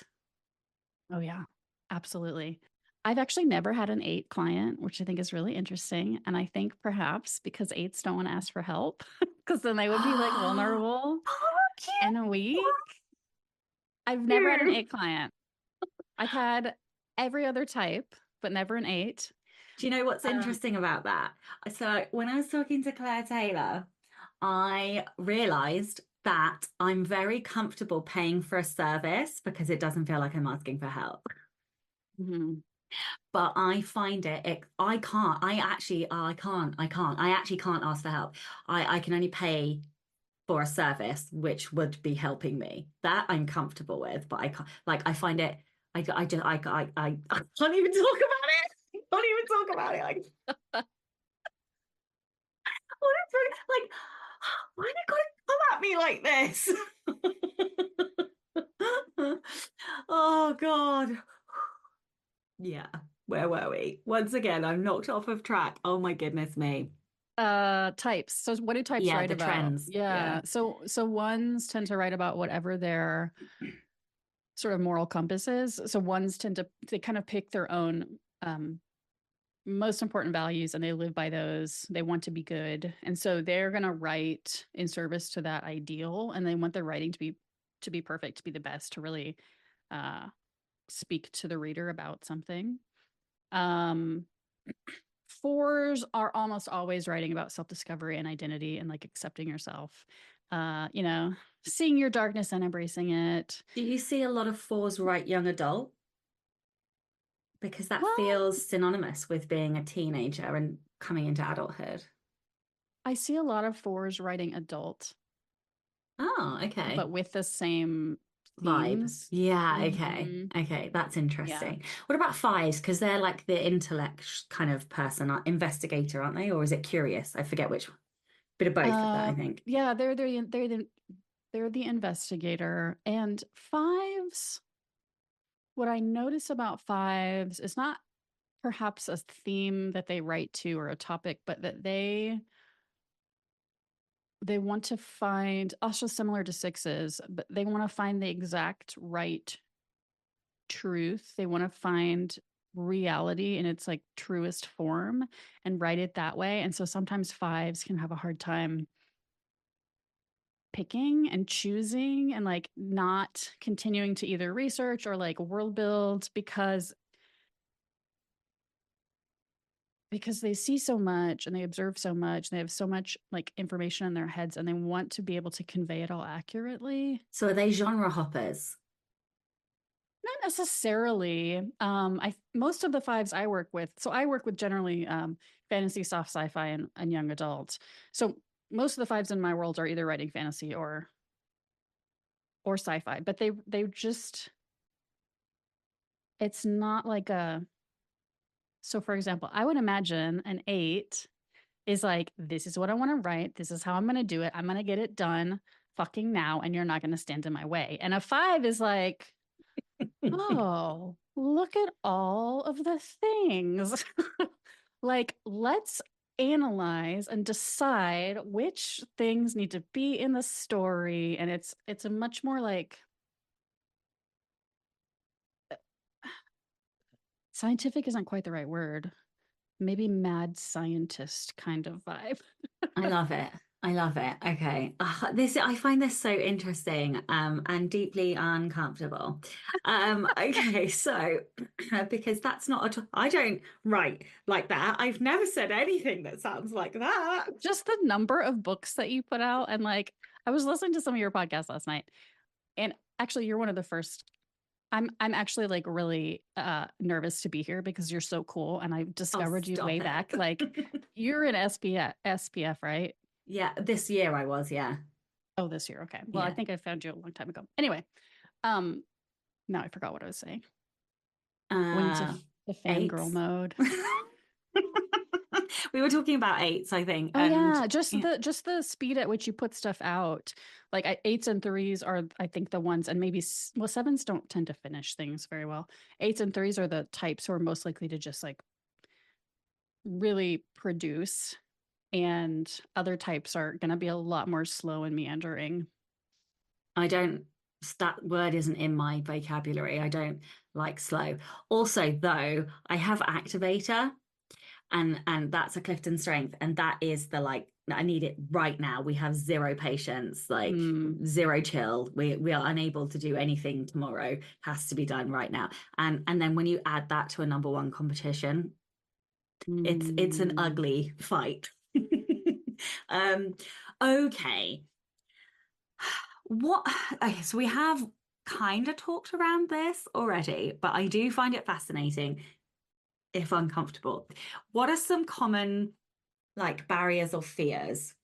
Oh, yeah, absolutely. I've actually never had an 8 client, which I think is really interesting. And I think perhaps because 8s don't want to ask for help, because then they would be like vulnerable Oh, and weak. I've never had an cute. 8 client. I've had every other type, but never an 8. Do you know what's Um, interesting about that? So when I was talking to Claire Taylor, I realized that I'm very comfortable paying for a service because it doesn't feel like I'm asking for help. mhm. But I find I can't, I actually can't ask for help. I can only pay for a service which would be helping me. That I'm comfortable with, but I can't, like, I find it, I just, I can't even talk about it. I can't even talk about it. Like, what is wrong? Like, why did God come at me like this? Oh God. Yeah. Where were we? Once again, I'm knocked off of track. Oh my goodness me. Types. So what do types Yeah, write the about? trends. Yeah. Yeah. So ones tend to write about whatever their sort of moral compass is. So ones tend to, they kind of pick their own most important values and they live by those. They want to be good. And so they're going to write in service to that ideal, and they want their writing to be perfect, to be the best, to really uh speak to the reader about something. Um 4s are almost always writing about self-discovery and identity and like accepting yourself. You know, seeing your darkness and embracing it. Do you see a lot of fours write young adult? Because that Well, feels synonymous with being a teenager and coming into adulthood. I see a lot of 4s writing adult, Oh, okay. but with the same Vibe. themes. Yeah, okay. Mm-hmm. Okay, that's Yeah. interesting. What about fives? Because they're like the intellect kind of person, investigator, aren't they? Or is it curious? I forget which. Bit of both of that, I think. Yeah, they're the investigator. And 5s, what I notice about 5s is not perhaps a theme that they write to or a topic, but that they want to find, also similar to 6s, but they want to find the exact right truth. They want to find reality in its like truest form and write it that way. And so sometimes 5s can have a hard time picking and choosing and like not continuing to either research or like world build because they see so much and they observe so much and they have so much like information in their heads and they want to be able to convey it all accurately. So are they genre hoppers? Not necessarily. I most of the 5s I work with, so I work with generally fantasy, soft sci-fi, and young adult. So most of the 5s in my world are either writing fantasy or sci-fi, but they just, it's not like a, so for example, I would imagine an 8 is like, this is what I want to write. This is how I'm going to do it. I'm going to get it done fucking now, and you're not going to stand in my way. And a 5 is like, oh, look at all of the things. Like, let's analyze and decide which things need to be in the story. And it's a much more like scientific isn't quite the right word. Maybe mad scientist kind of vibe. I love it. I love it. Okay. This I find this so interesting and deeply uncomfortable. Okay, so because that's not I don't write like that. I've never said anything that sounds like that. Just the number of books that you put out. And like, I was listening to some of your podcasts last night, and actually, you're one of the first. I'm actually like really nervous to be here because you're so cool, and I Oh, discovered you way stop back. Like, it. you're in SPF, right? Yeah, this year I was, yeah. Oh, this year. Okay. Well, I Yeah. think I found you a long time ago. Anyway, um, now I forgot what I was saying. Went into Uh the fangirl Eights. mode. We were talking about eights, I think. Oh And yeah, yeah, just the speed at which you put stuff out. Like eights and threes are, I think, the ones, and maybe well, sevens don't tend to finish things very well. Eights and threes are the types who are most likely to just like really produce, and other types are going to be a lot more slow and meandering. I don't, that word isn't in my vocabulary. I don't like slow. Also, though, I have activator and that's a Clifton strength. And that is the like, I need it right now. We have zero patience, like Mm, zero chill. We are unable to do anything tomorrow. Has to be done right now. And then when you add that to a number one competition, it's an mm, ugly fight. um, okay. What, okay, so we have kind of talked around this already, but I do find it fascinating if uncomfortable. What are some common like barriers or fears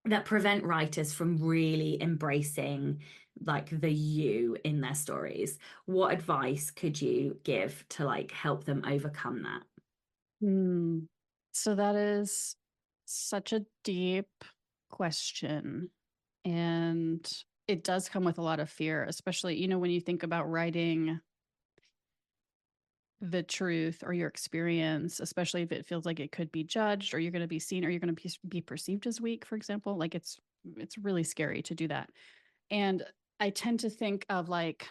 that prevent writers from really embracing like the you in their stories? What advice could you give to like help them overcome that? mm. So that is such a deep question. And it does come with a lot of fear, especially, when you think about writing the truth or your experience, especially if it feels like it could be judged, or you're going to be seen, or you're going to be perceived as weak, for example. Like it's really scary to do that. And I tend to think of like,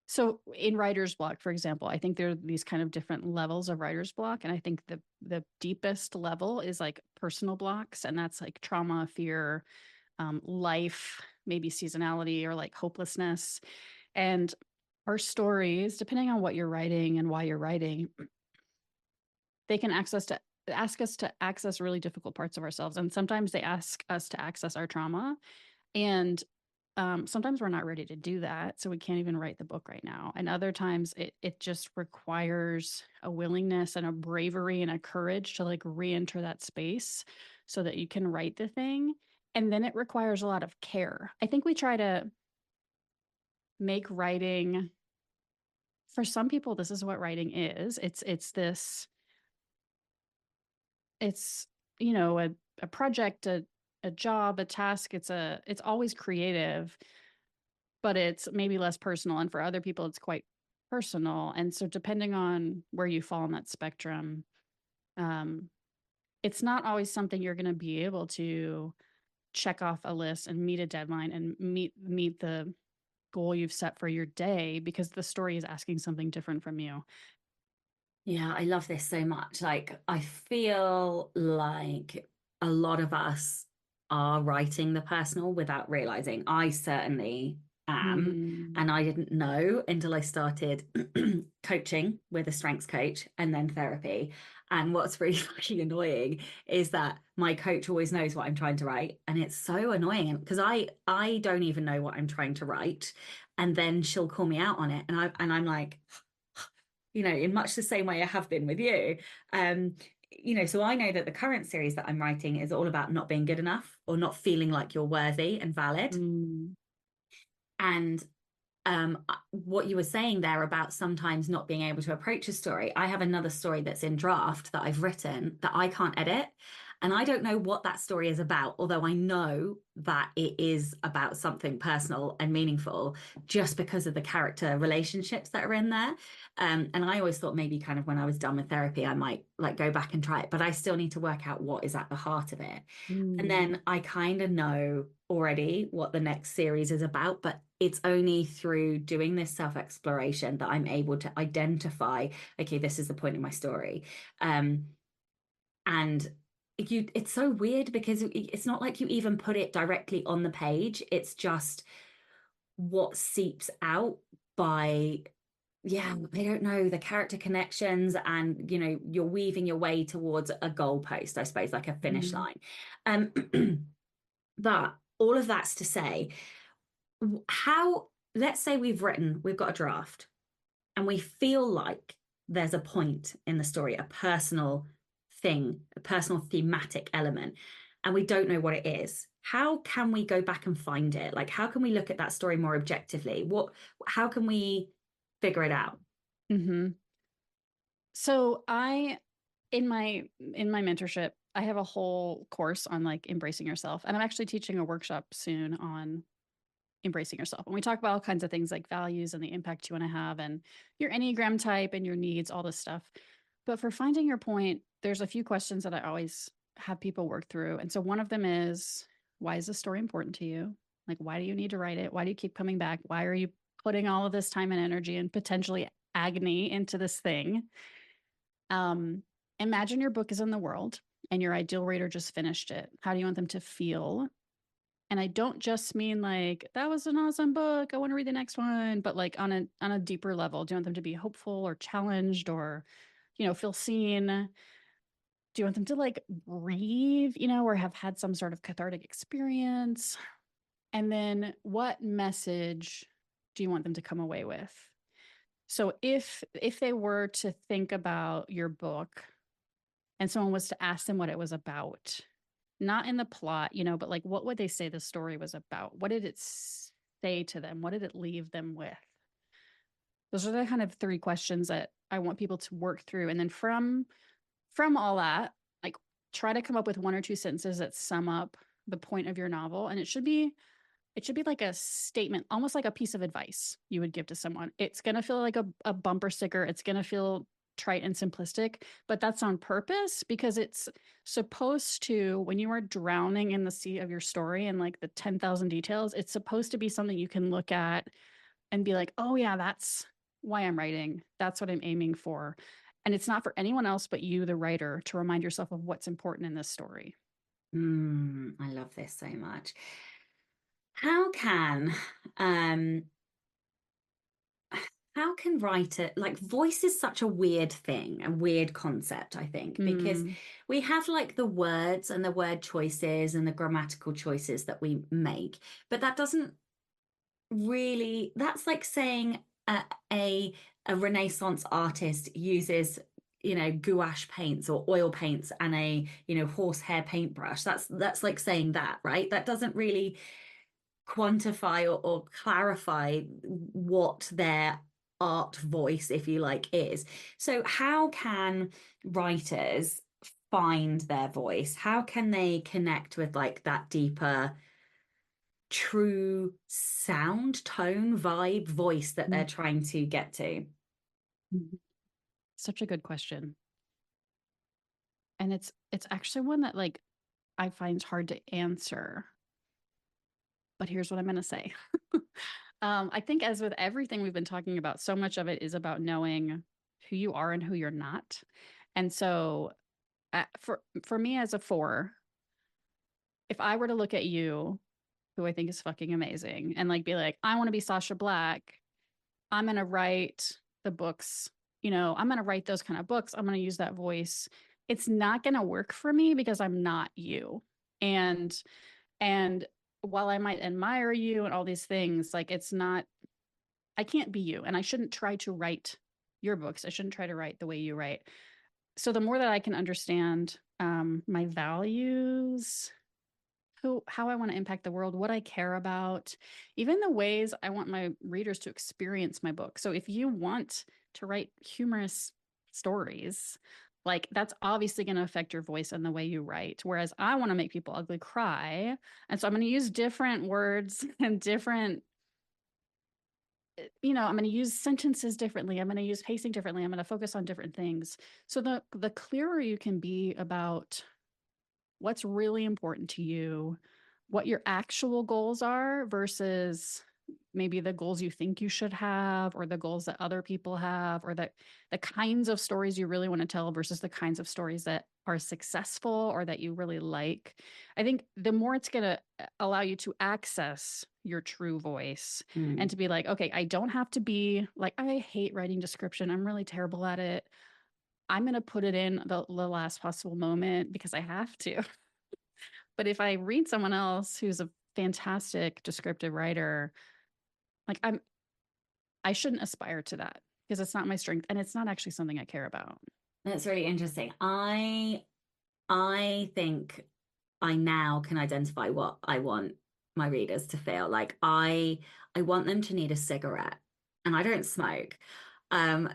so in writer's block, for example, I think there are these kind of different levels of writer's block. And I think the deepest level is like personal blocks, and that's like trauma, fear, life, maybe seasonality, or like hopelessness. And our stories, depending on what you're writing and why you're writing, they can ask us to access really difficult parts of ourselves. And sometimes they ask us to access our trauma. And sometimes we're not ready to do that. So we can't even write the book right now. And other times it just requires a willingness and a bravery and a courage to like re-enter that space so that you can write the thing. And then it requires a lot of care. I think we try to make writing, for some people, this is what writing is. It's this, it's, a project, a job, a task. It's always creative, but it's maybe less personal. And for other people, it's quite personal. And so depending on where you fall on that spectrum, um, it's not always something you're going to be able to check off a list and meet a deadline and meet the goal you've set for your day, because the story is asking something different from you. Yeah, I love this so much. Like, I feel like a lot of us are writing the personal without realizing. I certainly am. Mm, And I didn't know until I started coaching with a strengths coach and then therapy. And what's really fucking annoying is that my coach always knows what I'm trying to write. And it's so annoying because I don't even know what I'm trying to write. And then she'll call me out on it. And I'm like, in much the same way I have been with you. Um, so I know that the current series that I'm writing is all about not being good enough or not feeling like you're worthy and valid. mm, And what you were saying there about sometimes not being able to approach a story, I have another story that's in draft that I've written that I can't edit. And I don't know what that story is about, although I know that it is about something personal and meaningful just because of the character relationships that are in there. And I always thought maybe kind of when I was done with therapy, I might like go back and try it, but I still need to work out what is at the heart of it. And mm, then I kind of know already what the next series is about, but it's only through doing this self exploration that I'm able to identify, okay, this is the point in my story. And it's so weird because it's not like you even put it directly on the page. It's just what seeps out by, yeah, I don't know, the character connections, and you're weaving your way towards a goalpost, I suppose, like a finish Mhm. line. Um, but all of that's to say, how, let's say we've got a draft and we feel like there's a point in the story, a personal thing, a personal thematic element, and we don't know what it is. How can we go back and find it? Like, how can we look at that story more objectively? How can we figure it out? Mhm. So in my mentorship, I have a whole course on like embracing yourself, and I'm actually teaching a workshop soon on embracing yourself. And we talk about all kinds of things like values and the impact you want to have and your Enneagram type and your needs, all this stuff. But for finding your point, there's a few questions that I always have people work through. And so one of them is, why is this story important to you? Like, why do you need to write it? Why do you keep coming back? Why are you putting all of this time and energy and potentially agony into this thing? Um, Imagine your book is in the world and your ideal reader just finished it. How do you want them to feel? And I don't just mean like that was an awesome book, I want to read the next one, but like on a deeper level. Do you want them to be hopeful or challenged or, feel seen? Do you want them to like grieve, or have had some sort of cathartic experience? And then what message do you want them to come away with? So if they were to think about your book and someone was to ask them what it was about, not in the plot, but like what would they say the story was about? What did it say to them? What did it leave them with? Those are the kind of three questions that I want people to work through. And then from all that, like try to come up with one or two sentences that sum up the point of your novel. And it should be like a statement, almost like a piece of advice you would give to someone. It's going to feel like a bumper sticker. It's going to feel trite and simplistic, but that's on purpose because it's supposed to, when you are drowning in the sea of your story and like the 10,000 details, it's supposed to be something you can look at and be like, oh, yeah, that's why I'm writing. That's what I'm aiming for. And it's not for anyone else but you, the writer, to remind yourself of what's important in this story. I love this so much. How can um how can writer, like, voice is such a weird thing, a weird concept, I think, because Mm, we have like the words and the word choices and the grammatical choices that we make, but that doesn't really, that's like saying a a Renaissance artist uses gouache paints or oil paints and a horsehair paintbrush. That's like saying that, right? That doesn't really quantify or clarify what their art voice, if you like, is. So how can writers find their voice? How can they connect with like that deeper true sound, tone, vibe, voice that they're mm, trying to get to? mm. Such a good question. And it's actually one that like I find hard to answer. But here's what I'm going to say. I think as with everything we've been talking about, so much of it is about knowing who you are and who you're not. And so for me as a 4, if I were to look at you, who I think is fucking amazing, and like be like, I want to be Sasha Black, I'm going to write the books, I'm going to write those kind of books. I'm going to use that voice. It's not going to work for me because I'm not you. And and while I might admire you and all these things, like it's not, I can't be you. And I shouldn't try to write your books. I shouldn't try to write the way you write. So the more that I can understand my values, how I want to impact the world, what I care about, even the ways I want my readers to experience my book. So if you want to write humorous stories, like that's obviously going to affect your voice and the way you write. Whereas I want to make people ugly cry. And so I'm going to use different words and different, I'm going to use sentences differently. I'm going to use pacing differently. I'm going to focus on different things. So the clearer you can be about what's really important to you, what your actual goals are versus maybe the goals you think you should have, or the goals that other people have, or the kinds of stories you really want to tell versus the kinds of stories that are successful or that you really like. I think the more it's going to allow you to access your true voice and to be like, okay, I don't have to be like, I hate writing description. I'm really terrible at it. I'm going to put it in the last possible moment because I have to. But if I read someone else who's a fantastic descriptive writer, like I shouldn't aspire to that because it's not my strength and it's not actually something I care about. That's really interesting. I think I now can identify what I want my readers to feel. Like I want them to need a cigarette, and I don't smoke.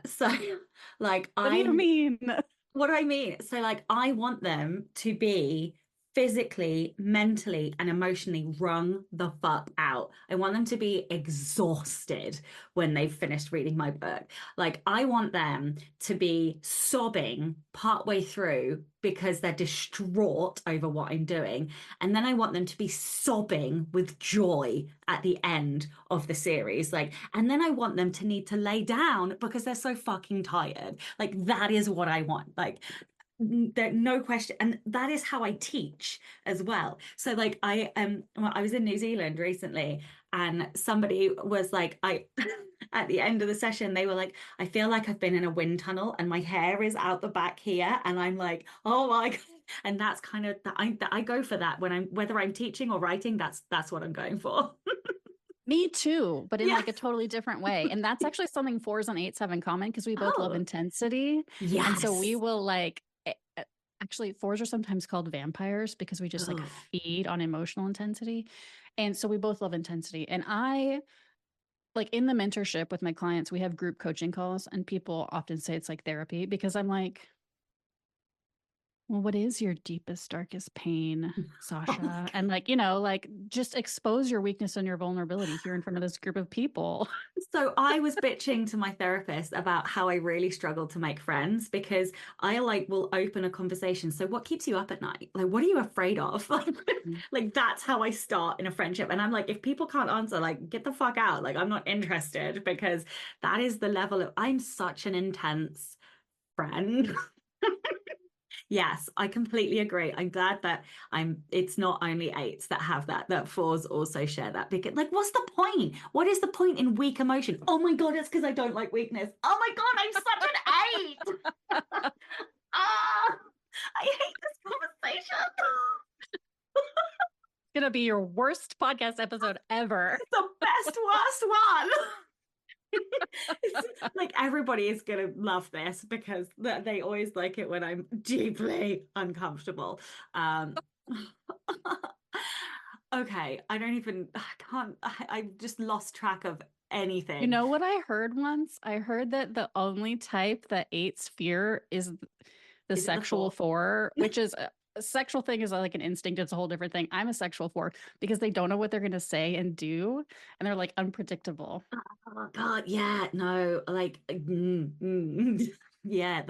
So like What do you I mean? what do I mean? So like I want them to be physically, mentally, and emotionally wrung the fuck out. I want them to be exhausted when they've finished reading my book. Like I want them to be sobbing partway through because they're distraught over what I'm doing. And then I want them to be sobbing with joy at the end of the series. Like, and then I want them to need to lay down because they're so fucking tired. Like that is what I want. Like there no question, and that is how I teach as well. So like well, I was in New Zealand recently, and somebody was like, I at the end of the session they were like, I feel like I've been in a wind tunnel and my hair is out the back here, and I'm like, oh my God. And that's kind of that I go for that when I'm, whether I'm teaching or writing, that's what I'm going for. Me too, but in Yeah. like a totally different way. And that's actually something fours and eights have in common because we both love Oh intensity. And so we yes. will actually fours are sometimes called vampires because we just like Oh. feed on emotional intensity. And so we both love intensity. And I like in the mentorship with my clients, we have group coaching calls and people often say it's like therapy because I'm like, well, what is your deepest, darkest pain, Oh my Sasha? God. And like, like just expose your weakness and your vulnerability here in front of this group of people. So I was bitching to my therapist about how I really struggle to make friends because I like will open a conversation. So what keeps you up at night? Like, what are you afraid of? Like that's how I start in a friendship. And I'm like, if people can't answer, like get the fuck out. Like I'm not interested because that is the level of, I'm such an intense friend. Yes, I completely agree. I'm glad that it's not only eights that have that, that fours also share that. Because like, what's the point? What is the point in weak emotion? Oh my God, it's because I don't like weakness. Oh my God, I'm such an eight. Ah, I hate this conversation. Gonna be your worst podcast episode ever. It's the best, worst one. It's like everybody is gonna love this because they always like it when I'm deeply uncomfortable. Um, okay, I don't even, I can't, I just lost track of You anything. know what I heard once? I heard that the only type that eights fear is the Is it the sexual four? four, which is a sexual thing is like an instinct. It's a whole different thing. I'm a sexual four because they don't know what they're going to say and do. And they're like unpredictable. Oh God, yeah, no, like, yeah,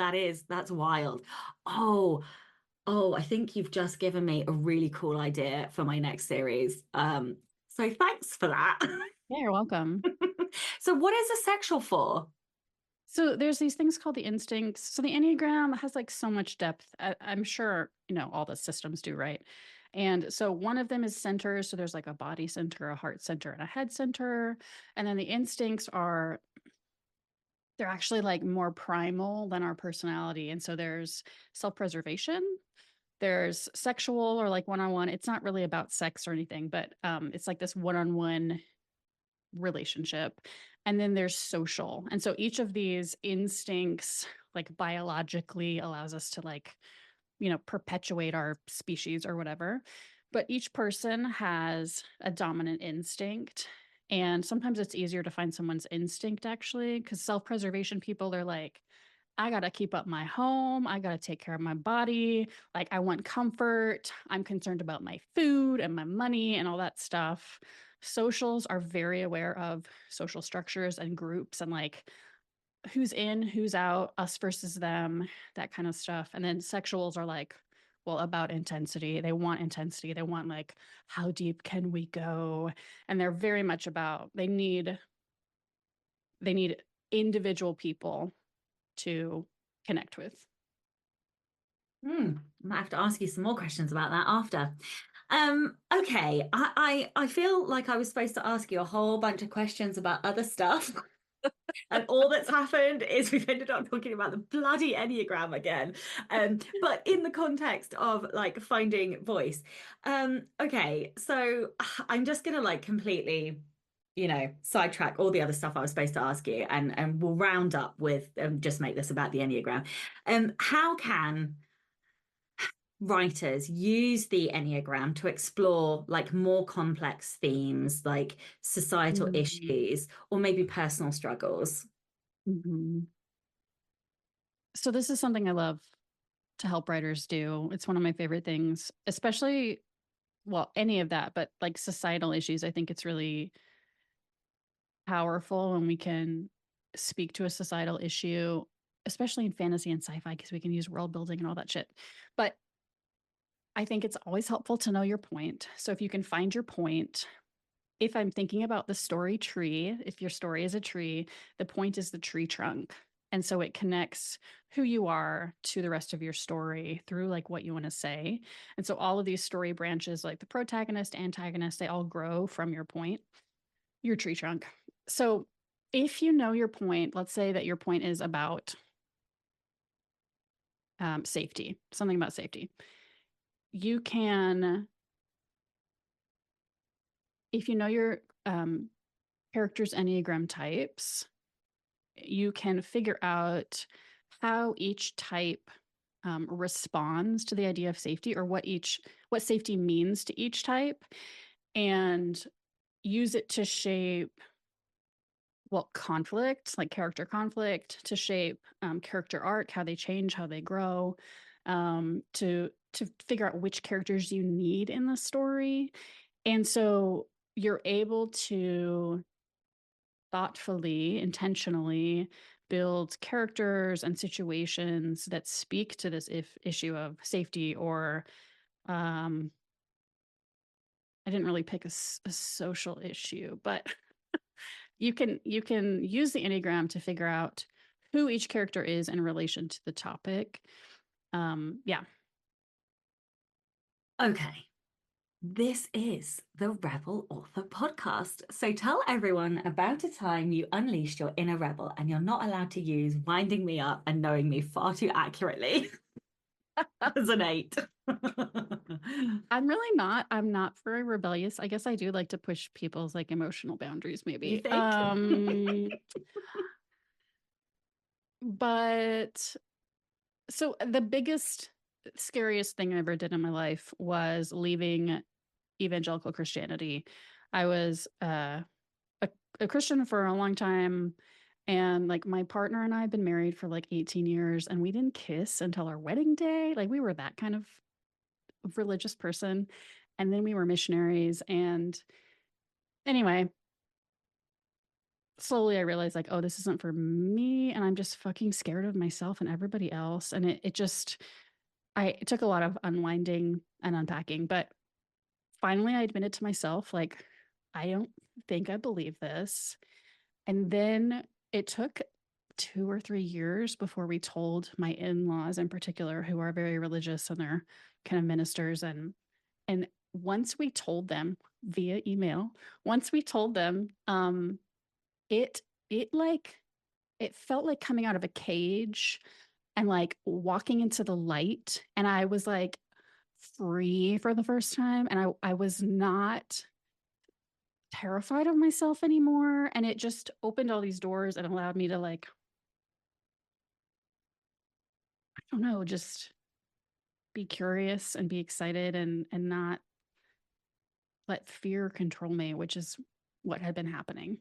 that's wild. Oh, oh, I think you've just given me a really cool idea for my next series. So thanks for that. Yeah, you're welcome. So what is a sexual for? So there's these things called the instincts. So the Enneagram has like so much depth. I'm sure, all the systems do, right? And so one of them is centers. So there's like a body center, a heart center, and a head center. And then the instincts are, they're actually like more primal than our personality. And so there's self-preservation, there's sexual or like one-on-one. It's not really about sex or anything, but it's like this one-on-one relationship. And then there's social. And so each of these instincts, like biologically, allows us to like, perpetuate our species or whatever. But each person has a dominant instinct. And sometimes it's easier to find someone's instinct actually, because self preservation people, they're like, I got to keep up my home. I got to take care of my body. Like, I want comfort. I'm concerned about my food and my money and all that stuff. Socials are very aware of social structures and groups and like who's in, who's out, us versus them, that kind of stuff. And then sexuals are like, well, about intensity. They want intensity. They want like, how deep can we go? And they're very much about, they need individual people to connect with. I might have to ask you some more questions about that after. Okay, I feel like I was supposed to ask you a whole bunch of questions about other stuff. And all that's happened is we've ended up talking about the bloody Enneagram again. But in the context of like finding voice. Okay, so I'm just gonna like completely, sidetrack all the other stuff I was supposed to ask you, and we'll round up with just make this about the Enneagram. How can writers use the Enneagram to explore like more complex themes like societal Mm-hmm. issues or maybe personal struggles? Mm-hmm. So this is something I love to help writers do. It's one of my favorite things, especially, well, any of that, but like societal issues. I think it's really powerful when we can speak to a societal issue, especially in fantasy and sci-fi, because we can use world building and all that shit. But I think it's always helpful to know your point. So if you can find your point, if I'm thinking about the story tree, if your story is a tree, the point is the tree trunk. And so it connects who you are to the rest of your story through like what you want to say. And so all of these story branches, like the protagonist, antagonist, they all grow from your point, your tree trunk. So if you know your point, let's say that your point is about safety, something about safety. You can, if you know your character's Enneagram types, you can figure out how each type responds to the idea of safety, or what safety means to each type, and use it to shape, well, conflict, like character conflict, to shape character arc, how they change, how they grow, to figure out which characters you need in the story. And so you're able to thoughtfully, intentionally build characters and situations that speak to this issue of safety, or I didn't really pick a social issue, but you can use the Enneagram to figure out who each character is in relation to the topic. Yeah. Okay. This is the Rebel Author Podcast. So tell everyone about a time you unleashed your inner rebel and you're not allowed to use winding me up and knowing me far too accurately as an eight. I'm not very rebellious. I guess I do like to push people's like emotional boundaries, You maybe. think? But so the biggest, scariest thing I ever did in my life was leaving evangelical Christianity. I was a Christian for a long time, and like my partner and I had been married for like 18 years, and we didn't kiss until our wedding day. Like we were that kind of religious person. And then we were missionaries. And anyway, slowly I realized like, oh, this isn't for me. And I'm just fucking scared of myself and everybody else. And it took a lot of unwinding and unpacking. But finally, I admitted to myself, like, I don't think I believe this. And then it took 2 or 3 years before we told my in-laws in particular, who are very religious and they're kind of ministers. And once we told them via email, once we told them, it like it felt like coming out of a cage and like walking into the light. And I was like free for the first time. And I was not terrified of myself anymore. And it just opened all these doors and allowed me to like, I don't know, just be curious and be excited, and not let fear control me, which is what had been happening.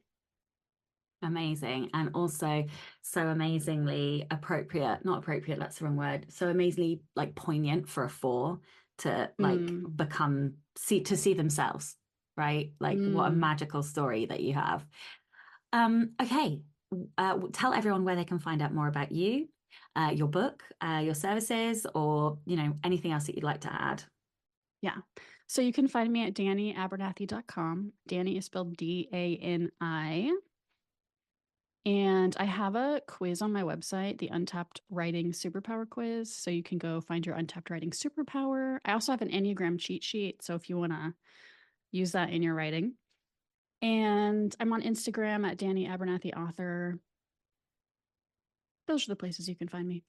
Amazing. And also so amazingly appropriate, not appropriate, that's the wrong word. So amazingly like poignant for a four to like Mm, see themselves, right? Like what a mm. magical story that you have. Okay. Tell everyone where they can find out more about you. your book, your services, or, anything else that you'd like to add? Yeah. So you can find me at DaniAbernathy.com. Dani is spelled Dani. And I have a quiz on my website, the Untapped Writing Superpower Quiz. So you can go find your Untapped Writing Superpower. I also have an Enneagram cheat sheet. So if you want to use that in your writing. And I'm on Instagram at Dani Abernathy Author. Those are the places you can find me.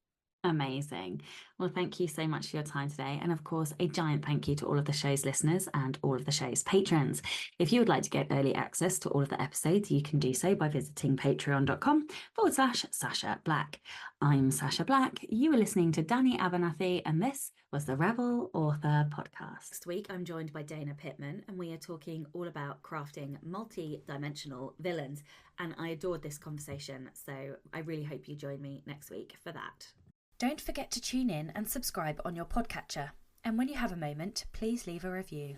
Amazing. Well, thank you so much for your time today. And of course, a giant thank you to all of the show's listeners and all of the show's patrons. If you would like to get early access to all of the episodes, you can do so by visiting patreon.com/Sasha Black. I'm Sasha Black. You are listening to Dani Abernathy, and this was the Rebel Author Podcast. Next week, I'm joined by Dana Pittman, and we are talking all about crafting multi-dimensional villains. And I adored this conversation, so I really hope you join me next week for that. Don't forget to tune in and subscribe on your podcatcher. And when you have a moment, please leave a review.